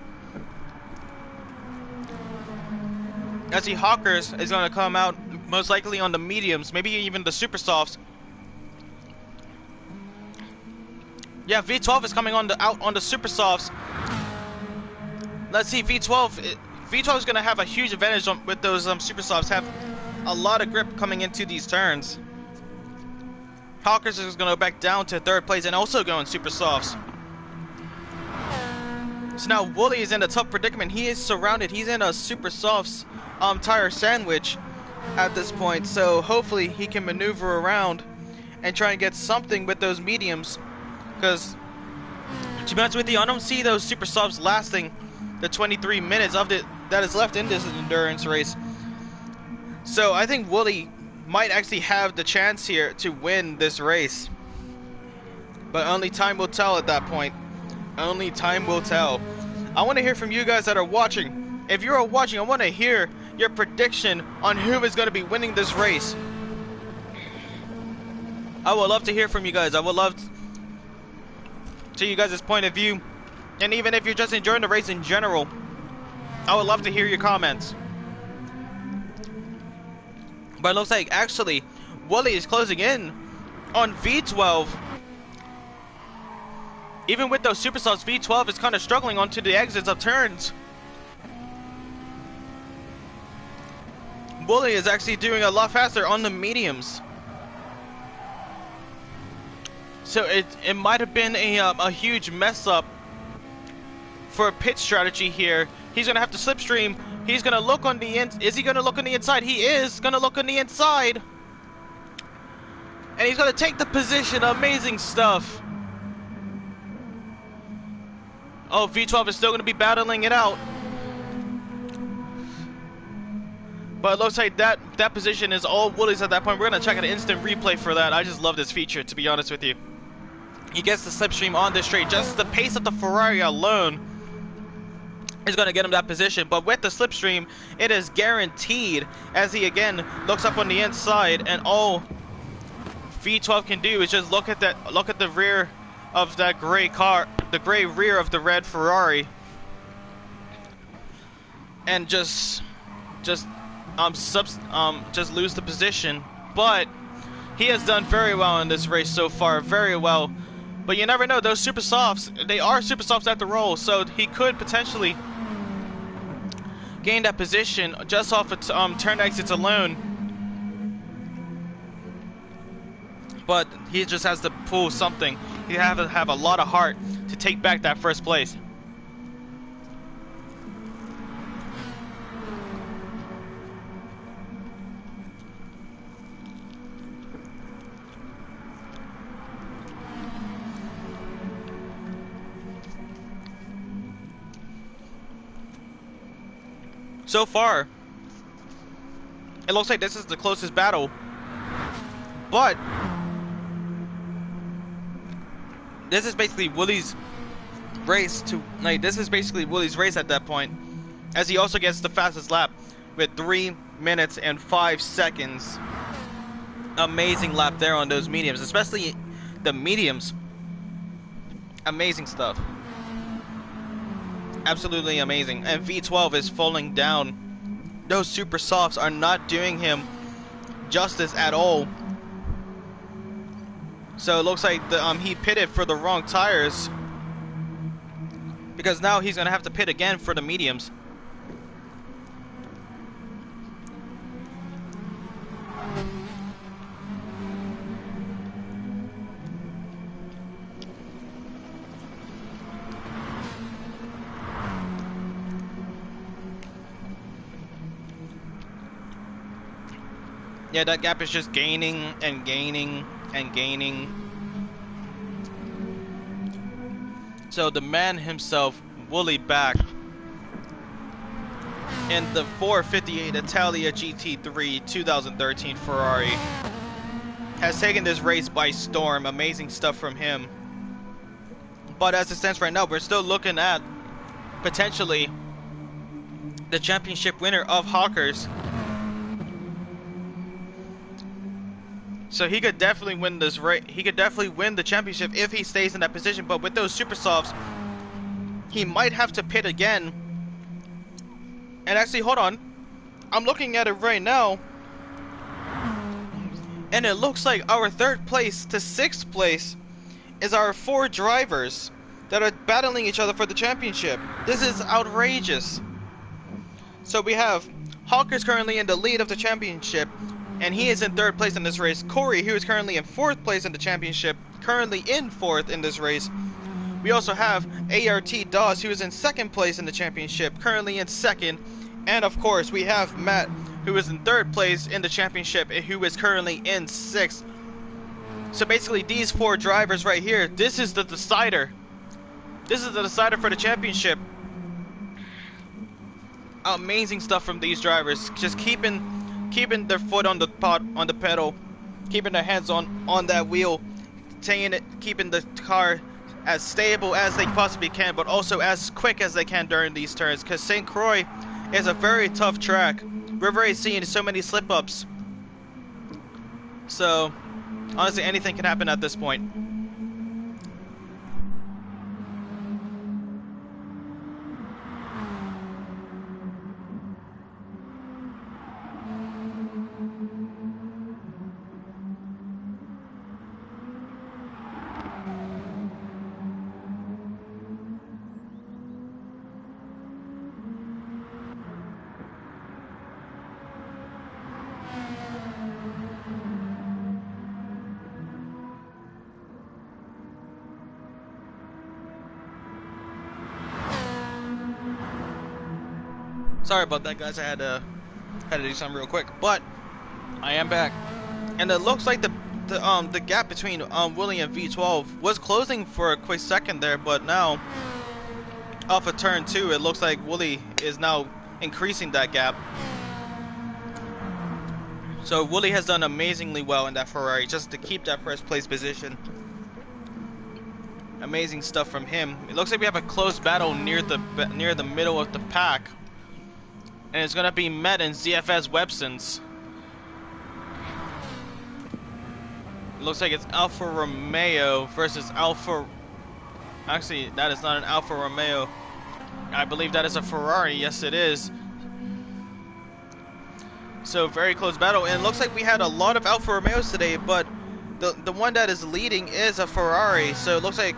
I see Hawkers is going to come out most likely on the mediums, maybe even the super softs. Yeah, V12 is coming out on the super softs. Let's see, V12 is going to have a huge advantage with those super softs. Have a lot of grip coming into these turns. Hawkers is going to go back down to 3rd place and also go in super softs. So now Wooly is in a tough predicament. He is surrounded. He's in a super softs tire sandwich at this point. So hopefully he can maneuver around and try and get something with those mediums. Because to be honest with you, I don't see those super softs lasting the 23 minutes of that is left in this endurance race. So I think Wooly might actually have the chance here to win this race. But only time will tell at that point. Only time will tell. I want to hear from you guys that are watching. If you're watching, I want to hear your prediction on who is going to be winning this race. I would love to hear from you guys. I would love to you guys' point of view. And even if you're just enjoying the race in general, I would love to hear your comments. But it looks like actually Wooly is closing in on V12. Even with those super softs, V12 is kind of struggling onto the exits of turns. Wooly is actually doing a lot faster on the mediums. So it might have been a huge mess up for a pit strategy here. He's gonna have to slipstream. He's gonna look on the is he gonna look on the inside? He is gonna look on the inside. And And he's going to take the position. Amazing stuff. Oh, V12 is still going to be battling it out. But it looks like that position is all Woolies at that point. We're going to check an instant replay for that. I just love this feature, to be honest with you. He gets the slipstream on this straight. Just the pace of the Ferrari alone is going to get him that position. But with the slipstream, it is guaranteed, as he again looks up on the inside, and all V12 can do is just look at the rear of that gray car, the gray rear of the red Ferrari, and just lose the position. But he has done very well in this race so far, very well. But you never know, those super softs, they are super softs at the roll, so he could potentially gain that position just off of turn exits alone. But he just has to pull something. He has to have a lot of heart to take back that first place. So far, it looks like this is the closest battle, but this is basically Willie's race at that point, as he also gets the fastest lap with 3 minutes and 5 seconds. Amazing lap there on those mediums, especially the mediums. Amazing stuff. Absolutely amazing. And V12 is falling down. Those super softs are not doing him justice at all. So it looks like he pitted for the wrong tires, because now he's gonna have to pit again for the mediums. Yeah, that gap is just gaining and gaining and gaining. So the man himself, Wooly back in the 458 Italia GT3 2013 Ferrari, has taken this race by storm. Amazing stuff from him. But as it stands right now, we're still looking at potentially the championship winner of Hawkers. So he could definitely win this race. He could definitely win the championship if he stays in that position. But with those super softs, he might have to pit again. And actually, hold on. I'm looking at it right now, and it looks like our 3rd place to 6th place is our 4 drivers that are battling each other for the championship. This is outrageous. So we have Hawkers currently in the lead of the championship, and he is in 3rd place in this race. Corey, who is currently in 4th place in the championship, currently in 4th in this race. We also have ART Dawes, who is in 2nd place in the championship, currently in 2nd. And of course, we have Matt, who is in 3rd place in the championship, who is currently in 6th. So basically, these 4 drivers right here, this is the decider. This is the decider for the championship. Amazing stuff from these drivers, just keeping their foot on the pedal, keeping their hands on that wheel, keeping the car as stable as they possibly can, but also as quick as they can during these turns, because Saint Croix is a very tough track. We're very seeing so many slip-ups. So honestly, anything can happen at this point. Sorry about that, guys. I had to do something real quick, but I am back, and it looks like the gap between Willie and V12 was closing for a quick second there, but now off of turn 2, it looks like Willie is now increasing that gap. So Willie has done amazingly well in that Ferrari just to keep that first place position. Amazing stuff from him. It looks like we have a close battle near the middle of the pack, and it's gonna be Met and ZFS Websons. It looks like it's Alfa Romeo versus Alfa. Actually, that is not an Alfa Romeo. I believe that is a Ferrari. Yes, it is. So very close battle, and it looks like we had a lot of Alfa Romeos today, but the one that is leading is a Ferrari. So it looks like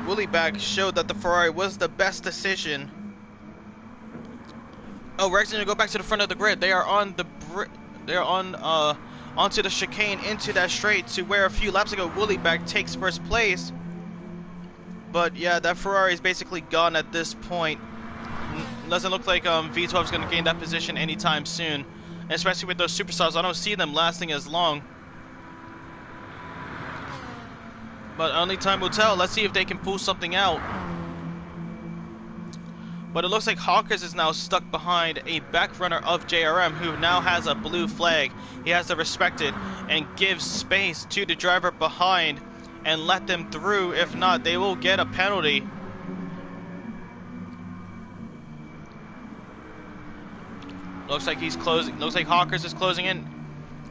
Willie Back showed that the Ferrari was the best decision. Oh, we're actually gonna go back to the front of the grid. They are on onto the chicane into that straight to where a few laps ago Willie Back takes first place. But yeah, that Ferrari is basically gone at this point. Doesn't look like V12 is going to gain that position anytime soon, and especially with those superstars. I don't see them lasting as long, but only time will tell. Let's see if they can pull something out. But it looks like Hawkers is now stuck behind a back runner of JRM, who now has a blue flag. He has to respect it and give space to the driver behind and let them through. If not, they will get a penalty. Looks like he's closing. Looks like Hawkers is closing in.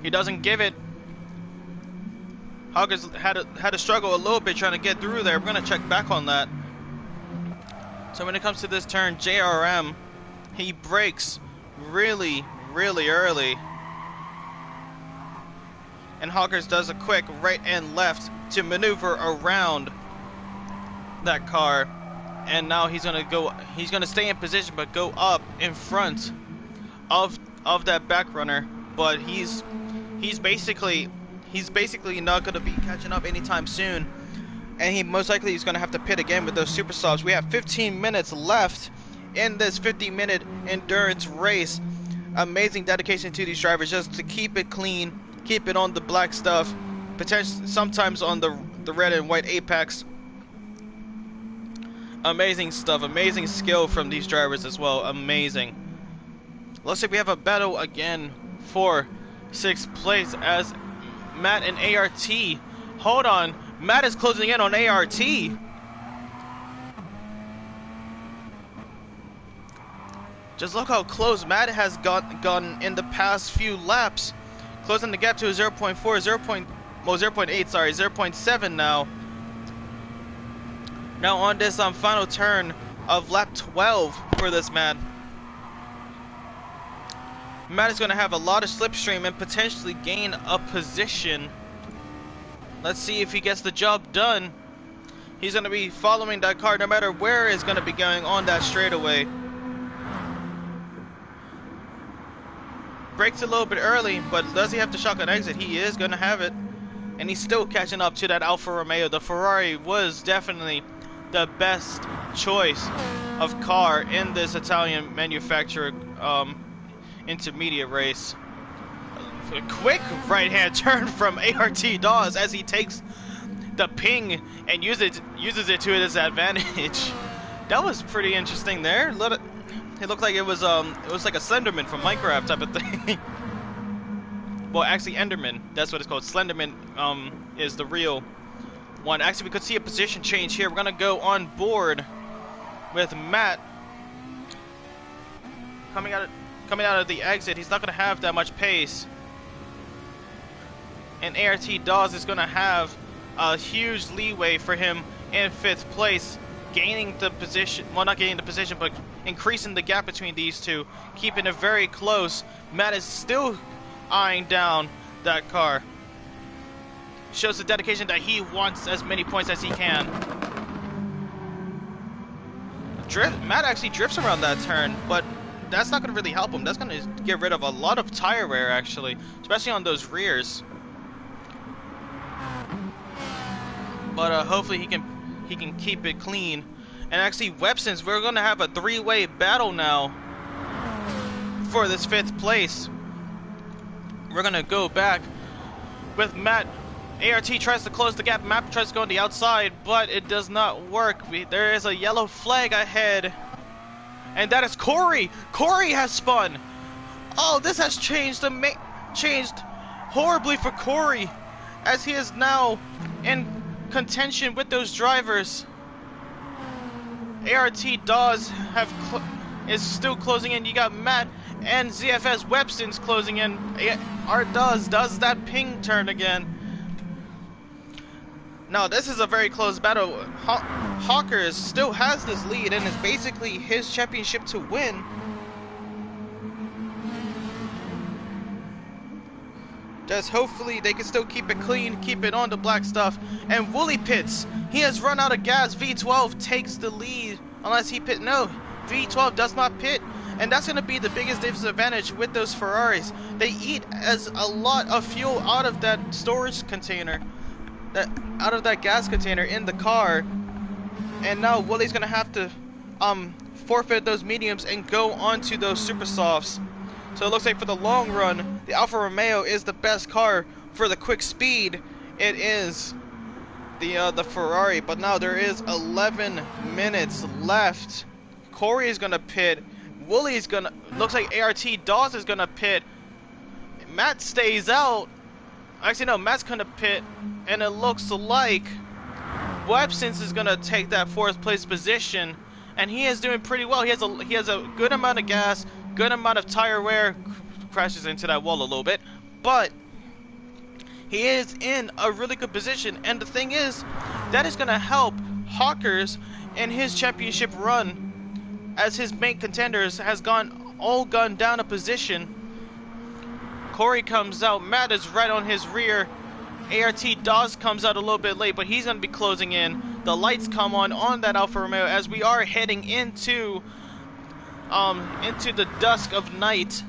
He doesn't give it. Hawkers had to struggle a little bit trying to get through there. We're gonna check back on that. So when it comes to this turn, JRM, he brakes really early, and Hawkers does a quick right and left to maneuver around that car, and now he's gonna stay in position but go up in front of that back runner. But he's basically not gonna be catching up anytime soon, and he most likely is gonna have to pit again with those super softs. We have 15 minutes left in this 50-minute endurance race. Amazing dedication to these drivers just to keep it clean, keep it on the black stuff, potentially sometimes on the red and white apex. Amazing stuff, amazing skill from these drivers as well. Amazing. Looks like we have a battle again for 6th place as Matt and ART. Hold on, Matt is closing in on ART. Just look how close Matt has gotten in the past few laps, closing the gap to a 0.4, 0.8, sorry, 0.7 now. Now on this final turn of lap 12 for this Matt. Matt is going to have a lot of slipstream and potentially gain a position. Let's see if he gets the job done. He's going to be following that car no matter where it's going to be going on that straightaway. Brakes a little bit early, but does he have the shotgun exit? He is going to have it. And he's still catching up to that Alfa Romeo. The Ferrari was definitely the best choice of car in this Italian manufacturer intermediate race. A quick right-hand turn from ART Dawes as he takes the ping and uses it to his advantage. That was pretty interesting there. It looked like it was like a Slenderman from Minecraft type of thing. Well, actually Enderman, that's what it's called. Slenderman is the real one. Actually, we could see a position change here. We're gonna go on board with Matt coming out of the exit. He's not gonna have that much pace, and ART Dawes is gonna have a huge leeway for him in 5th place, gaining the position. Well, not gaining the position, but increasing the gap between these two, keeping it very close. Matt is still eyeing down that car. Shows the dedication that he wants as many points as he can. Matt actually drifts around that turn, but that's not going to really help him. That's going to get rid of a lot of tire wear, actually, especially on those rears. But hopefully he can keep it clean. And actually, Websons, we're going to have a 3-way battle now for this 5th place. We're going to go back with Matt. ART tries to close the gap. Matt tries to go on the outside, but it does not work. There is a yellow flag ahead. And that is Corey. Corey has spun. Oh, this has changed changed horribly for Corey, as he is now in contention with those drivers. ART is still closing in. You got Matt and ZFS Webston's closing in. Art does that ping turn again. Now this is a very close battle. Hawkers still has this lead and is basically his championship to win. Just hopefully they can still keep it clean, keep it on the black stuff. And Wooly pits. He has run out of gas. V12 takes the lead unless he pit. No, V12 does not pit. And that's going to be the biggest disadvantage with those Ferraris. They eat as a lot of fuel out of that storage container. Out of that gas container in the car. And now Wooly's going to have to forfeit those mediums and go onto those super softs. So it looks like for the long run, the Alfa Romeo is the best car. For the quick speed, it is the Ferrari. But now there is 11 minutes left. Corey is gonna pit. Wooly's gonna. Looks like ART Dawes is gonna pit. Matt stays out. Actually, no, Matt's gonna pit, and it looks like Websons is gonna take that fourth place position, and he is doing pretty well. He has a good amount of gas. Good amount of tire wear, crashes into that wall a little bit, but he is in a really good position. And the thing is, that is going to help Hawkers in his championship run, as his main contenders has gone down a position. Corey comes out. Matt is right on his rear. ART Dawes comes out a little bit late, but he's going to be closing in. The lights come on that Alfa Romeo as we are heading into the dusk of night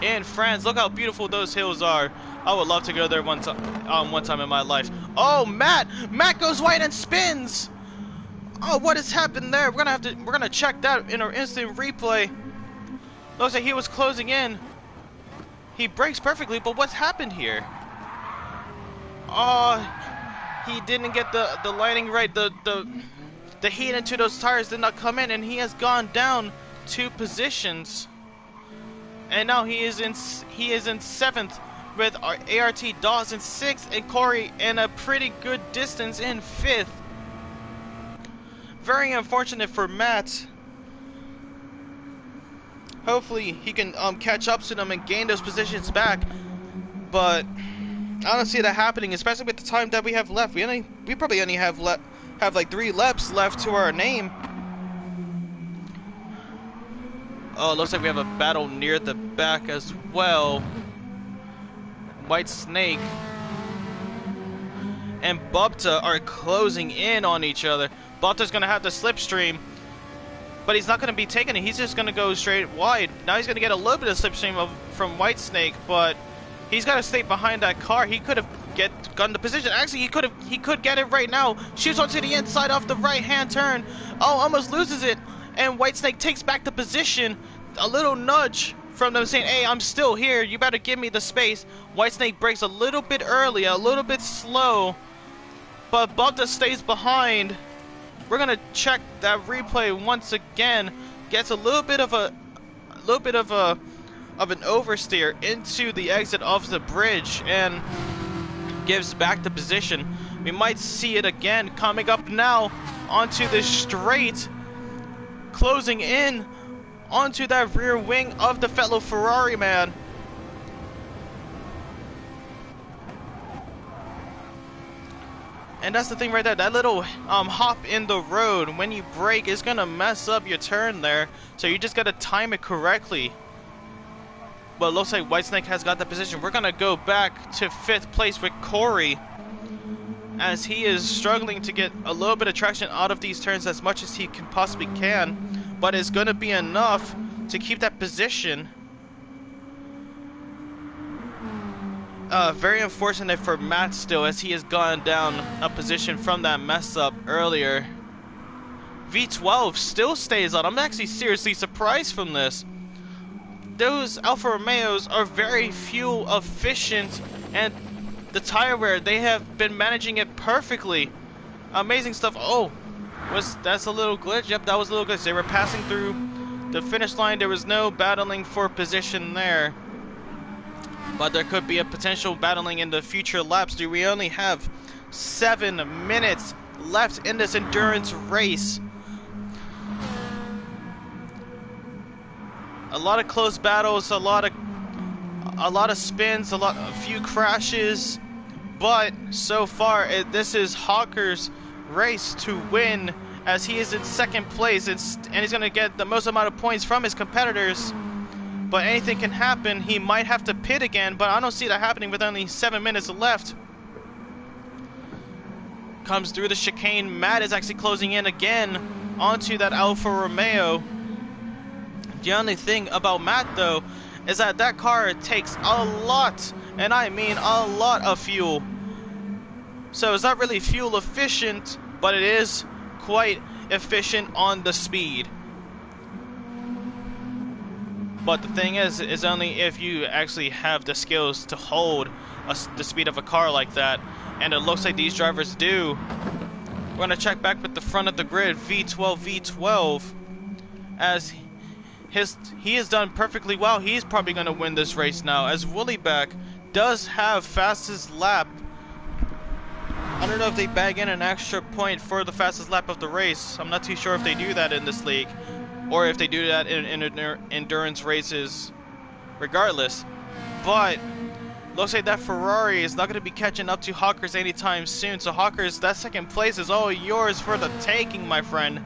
in France. Look how beautiful those hills are. I would love to go there one time in my life. Oh, Matt goes white and spins. Oh, what has happened there? We're gonna check that in our instant replay. Looks like he was closing in. He brakes perfectly, but what's happened here? Oh, he didn't get the lighting right. The heat into those tires did not come in, and he has gone down 2 positions. And now he is in 7th with ART Dawes in 6th, and Corey in a pretty good distance in 5th. Very unfortunate for Matt. Hopefully he can catch up to them and gain those positions back, but I don't see that happening, especially with the time that we have left. We probably only have like 3 laps left to our name. Oh, it looks like we have a battle near the back as well. White Snake and Bubta are closing in on each other. Bubta's gonna have the slipstream, but he's not gonna be taking it. He's just gonna go straight wide. Now he's gonna get a little bit of slipstream from White Snake, but he's gotta stay behind that car. He could have gotten the position. Actually, he could get it right now. Shoots onto the inside off the right-hand turn. Oh, almost loses it. And White Snake takes back the position. A little nudge from them saying, hey, I'm still here. You better give me the space. White Snake brakes a little bit early, a little bit slow. But Bubta stays behind. We're gonna check that replay once again. Gets a little bit of an oversteer into the exit of the bridge and gives back the position. We might see it again coming up now onto the straight, closing in onto that rear wing of the fellow Ferrari man. And that's the thing right there, that little hop in the road when you brake is gonna mess up your turn there, so you just gotta time it correctly. But it looks like Whitesnake has got the position. We're gonna go back to 5th place with Corey, as he is struggling to get a little bit of traction out of these turns as much as he can possibly can, but it's gonna be enough to keep that position. Very unfortunate for Matt still, as he has gone down a position from that mess up earlier. V12 still stays on. I'm actually seriously surprised from this. those Alfa Romeos are very fuel efficient, and the tire wear, they have been managing it perfectly. Amazing stuff. Oh, that's a little glitch? Yep, that was a little glitch. They were passing through the finish line. There was no battling for position there, but there could be a potential battling in the future laps. Do we only have 7 minutes left in this endurance race? A lot of close battles, a lot of spins, a few crashes, but so far this is Hawker's race to win, as he is in second place, and he's going to get the most amount of points from his competitors. But anything can happen. He might have to pit again, but I don't see that happening with only 7 minutes left. Comes through the chicane. Matt is actually closing in again onto that Alfa Romeo. The only thing about Matt, though, is that that car takes a lot, and I mean a lot of fuel. So it's not really fuel efficient, but it is quite efficient on the speed. But the thing is only if you actually have the skills to hold the speed of a car like that, and it looks like these drivers do. We're going to check back with the front of the grid, V12, as he has done perfectly well. He's probably going to win this race now, as Woollyback does have fastest lap. I don't know if they bag in an extra point for the fastest lap of the race. I'm not too sure if they do that in this league, or if they do that in endurance races regardless. But looks like that Ferrari is not going to be catching up to Hawkers anytime soon. So Hawkers, that second place is all yours for the taking, my friend.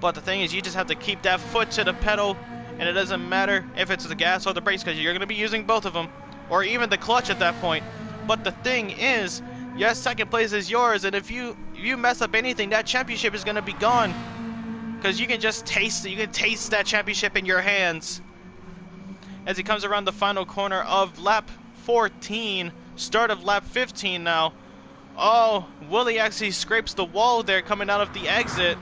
But the thing is, you just have to keep that foot to the pedal, and it doesn't matter if it's the gas or the brakes, because you're going to be using both of them, or even the clutch at that point. But the thing is, yes, second place is yours, and if you mess up anything, that championship is going to be gone, because you can just taste it. You can taste that championship in your hands. As he comes around the final corner of lap 14, start of lap 15 now. Oh, Willie actually scrapes the wall there coming out of the exit.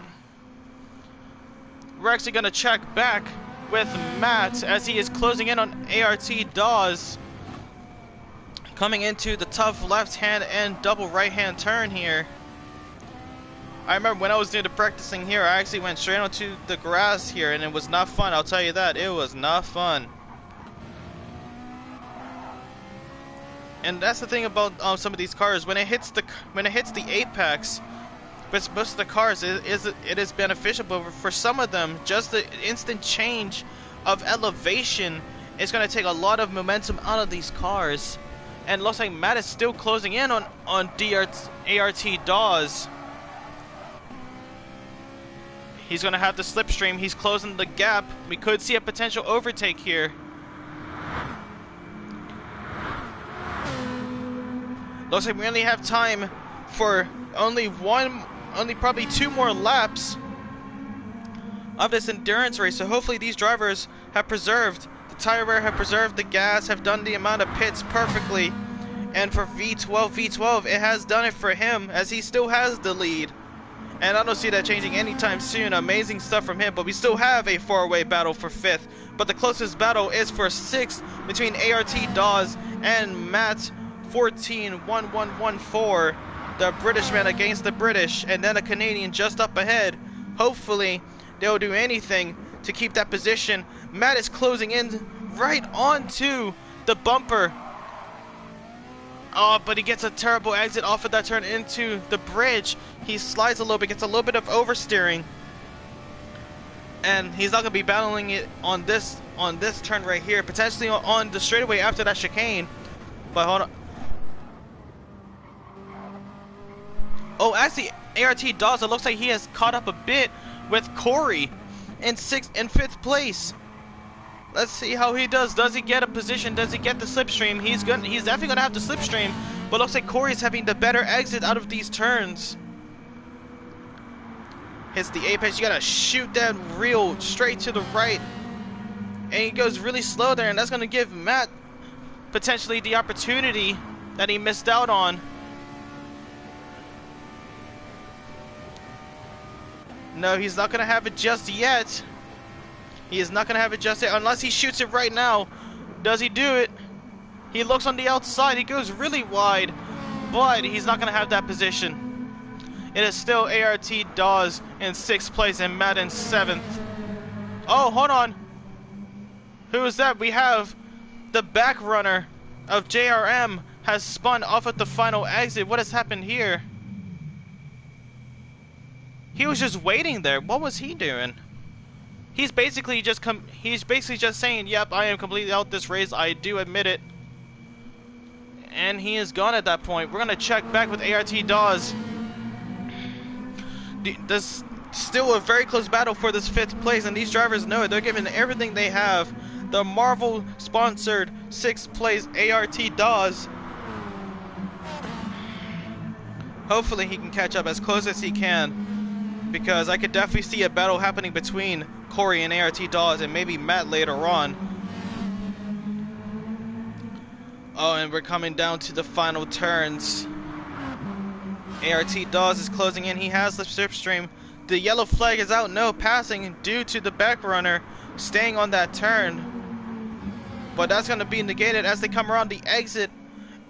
We're actually going to check back with Matt as he is closing in on ART Dawes. Coming into the tough left-hand and double right-hand turn here. I remember when I was doing the practicing here, I actually went straight onto the grass here, and it was not fun. I'll tell you that. It was not fun. And that's the thing about some of these cars. When it hits the apex, but most of the cars, it is beneficial, but for some of them, just the instant change of elevation is going to take a lot of momentum out of these cars. And it looks like Matt is still closing in on ART Dawes. He's going to have the slipstream. He's closing the gap. We could see a potential overtake here. Looks like we only have time for only probably 2 more laps of this endurance race. So hopefully these drivers have preserved the tire wear, have preserved the gas, have done the amount of pits perfectly. And for V12, it has done it for him, as he still has the lead. And I don't see that changing anytime soon. Amazing stuff from him, but we still have a 4-way battle for 5th. But the closest battle is for 6th between ART Dawes and Matt 14-1114. The British man against the British, and then a Canadian just up ahead. Hopefully they'll do anything to keep that position. Matt is closing in right onto the bumper. Oh, but he gets a terrible exit off of that turn into the bridge. He slides a little bit, gets a little bit of oversteering, and he's not going to be battling it on this turn right here, potentially on the straightaway after that chicane. But hold on. Oh, actually, ART Dawes, it looks like he has caught up a bit with Corey in 5th place. Let's see how he does. Does he get a position? Does he get the slipstream? He's definitely gonna have the slipstream, but looks like Corey's having the better exit out of these turns. Hits the apex. You gotta shoot that reel straight to the right, and he goes really slow there, and that's gonna give Matt potentially the opportunity that he missed out on. No, he's not gonna have it just yet. He is not going to have it just yet unless he shoots it right now. Does he do it? He looks on the outside. He goes really wide, but he's not going to have that position. It is still ART Dawes in 6th place and Matt in 7th. Oh, hold on. Who is that? We have the back runner of JRM has spun off at the final exit. What has happened here? He was just waiting there. What was he doing? He's basically just saying, "Yep, I am completely out this race. I do admit it." And he is gone at that point. We're gonna check back with ART Dawes. There's still a very close battle for this 5th place, and these drivers know it. They're giving everything they have. The Marvel-sponsored 6th place ART Dawes. Hopefully he can catch up as close as he can, because I could definitely see a battle happening between Corey and ART Dawes and maybe Matt later on. Oh, and we're coming down to the final turns. ART Dawes is closing in. He has the slipstream. The yellow flag is out, no passing due to the back runner staying on that turn. But that's going to be negated as they come around the exit.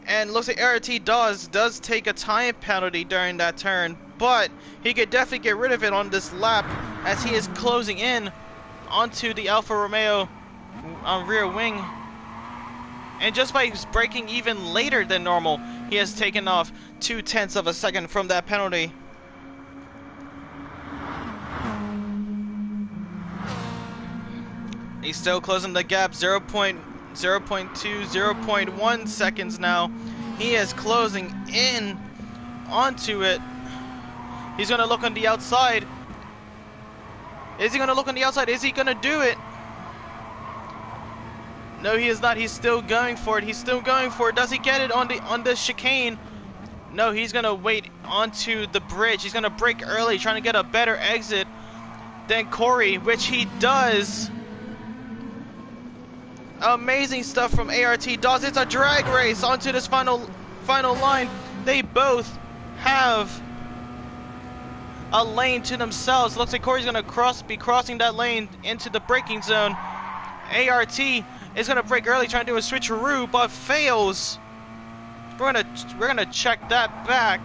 And looks like ART Dawes does take a time penalty during that turn, but he could definitely get rid of it on this lap as he is closing in onto the Alfa Romeo rear wing. And just by braking even later than normal, he has taken off 0.2 of a second from that penalty. He's still closing the gap, 0.2, 0.1 seconds now. He is closing in onto it. He's going to look on the outside. Is he going to look on the outside? Is he going to do it? No, he is not. He's still going for it. He's still going for it. Does he get it on the chicane? No, he's going to wait onto the bridge. He's going to brake early, trying to get a better exit than Corey, which he does. Amazing stuff from ART Dawes. It's a drag race onto this final line. They both have a lane to themselves. Looks like Corey's gonna be crossing that lane into the braking zone. ART is gonna brake early, trying to do a switcheroo, but fails. We're gonna check that back.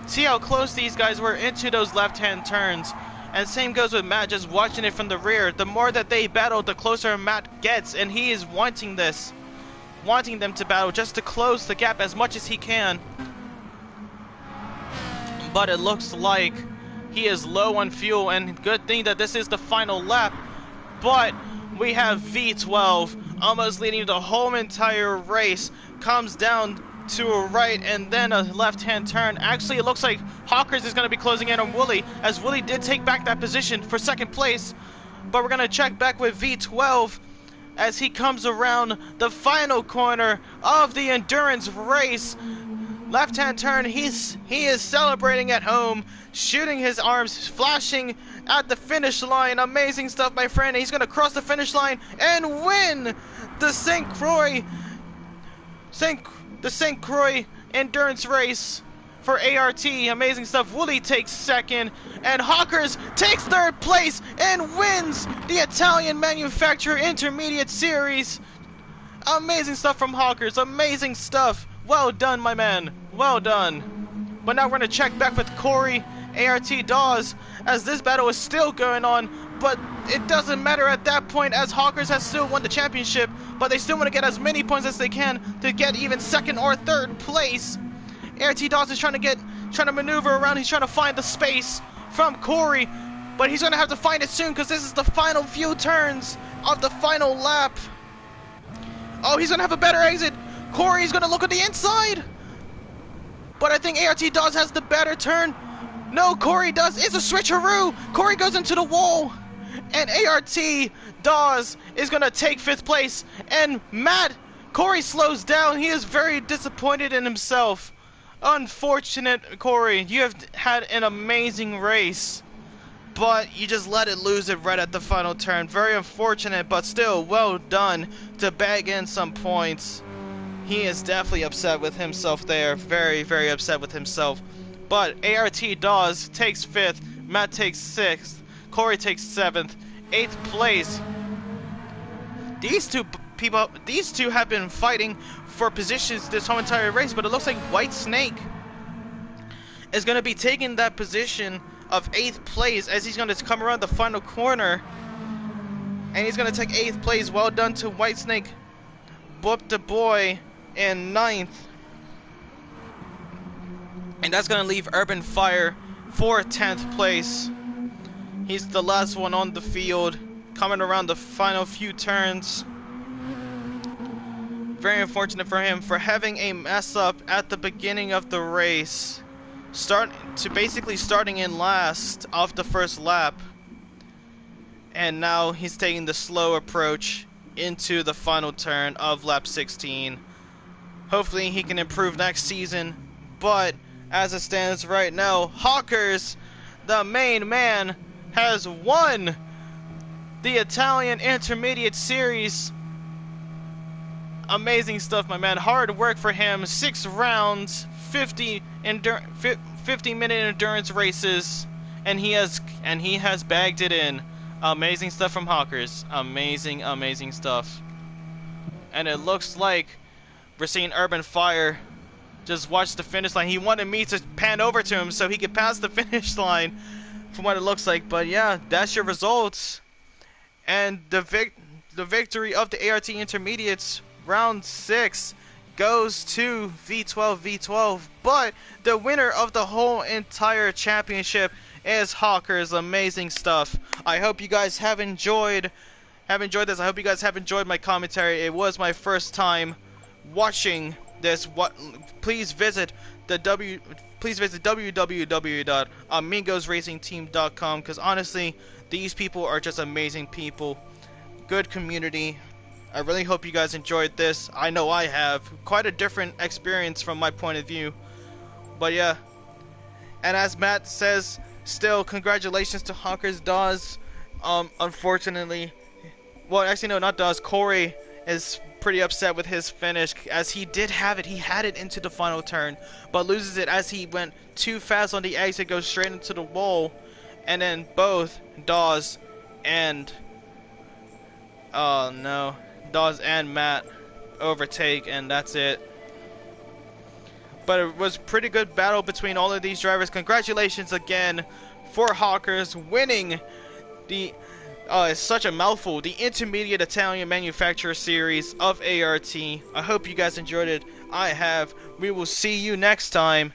See how close these guys were into those left-hand turns. And same goes with Matt, just watching it from the rear. The more that they battle, the closer Matt gets, and he is wanting this. Wanting them to battle just to close the gap as much as he can. But it looks like he is low on fuel, and good thing that this is the final lap. But we have V12 almost leading the whole entire race. Comes down to a right and then a left-hand turn. Actually, it looks like Hawkers is going to be closing in on Wooly, as Wooly did take back that position for 2nd place. But we're going to check back with V12 as he comes around the final corner of the endurance race. Left-hand turn, he is celebrating at home, shooting his arms, flashing at the finish line. Amazing stuff, my friend. He's going to cross the finish line and win the Saint Croix endurance race for ART. Amazing stuff. Wooly takes 2nd, and Hawkers takes 3rd place and wins the Italian Manufacturer Intermediate Series. Amazing stuff from Hawkers. Amazing stuff. Well done, my man. Well done. But now we're going to check back with Corey, ART Dawes, as this battle is still going on. But it doesn't matter at that point, as Hawkers has still won the championship, but they still want to get as many points as they can to get even 2nd or 3rd place. ART Dawes is trying to maneuver around. He's trying to find the space from Corey, but he's going to have to find it soon because this is the final few turns of the final lap. Oh, he's going to have a better exit. Corey's going to look at the inside, but I think ART Dawes has the better turn. No, Corey does. It's a switcheroo. Corey goes into the wall. And ART Dawes is going to take 5th place. And Corey slows down. He is very disappointed in himself. Unfortunate, Corey. You have had an amazing race, but you just let it lose it right at the final turn. Very unfortunate, but still well done to bag in some points. He is definitely upset with himself there. Very, very upset with himself. But ART Dawes takes 5th, Matt takes 6th, Corey takes 7th, 8th place these two have been fighting for positions this whole entire race, but it looks like White Snake is going to be taking that position of 8th place as he's going to come around the final corner, and he's going to take 8th place. Well done to White Snake. Boop the boy in 9th, and that's going to leave Urban Fire for 10th place. He's the last one on the field, coming around the final few turns. Very unfortunate for him for having a mess up at the beginning of the race, basically starting in last off the first lap, and now he's taking the slow approach into the final turn of lap 16. Hopefully he can improve next season, but as it stands right now, Hawkers, the main man, has won the Italian Intermediate Series. Amazing stuff, my man. Hard work for him. 6 rounds, 50-minute endurance races, and he has bagged it in. Amazing stuff from Hawkers. Amazing stuff. And it looks like we're seeing Urban Fire just watch the finish line. He wanted me to pan over to him so he could pass the finish line from what it looks like. But yeah, that's your results. And the victory of the ART Intermediates round 6 goes to V12. But the winner of the whole entire championship is Hawkers. Amazing stuff. I hope you guys have enjoyed this. I hope you guys have enjoyed my commentary. It was my first time watching this. Please visit www.amigosracingteam.com, because honestly, these people are just amazing people. Good community. I really hope you guys enjoyed this. I know I have. Quite a different experience from my point of view. But yeah. And as Matt says, still congratulations to Hawkers. Dawes, unfortunately, well, actually no, not Dawes. Corey is pretty upset with his finish, as he did have it. He had it into the final turn, but loses it as he went too fast on the exit, goes straight into the wall, and then both Dawes and Matt overtake, and that's it. But it was a pretty good battle between all of these drivers. Congratulations again for Hawkers winning the it's such a mouthful, the Intermediate Italian Manufacturer Series of ART. I hope you guys enjoyed it. I have. We will see you next time.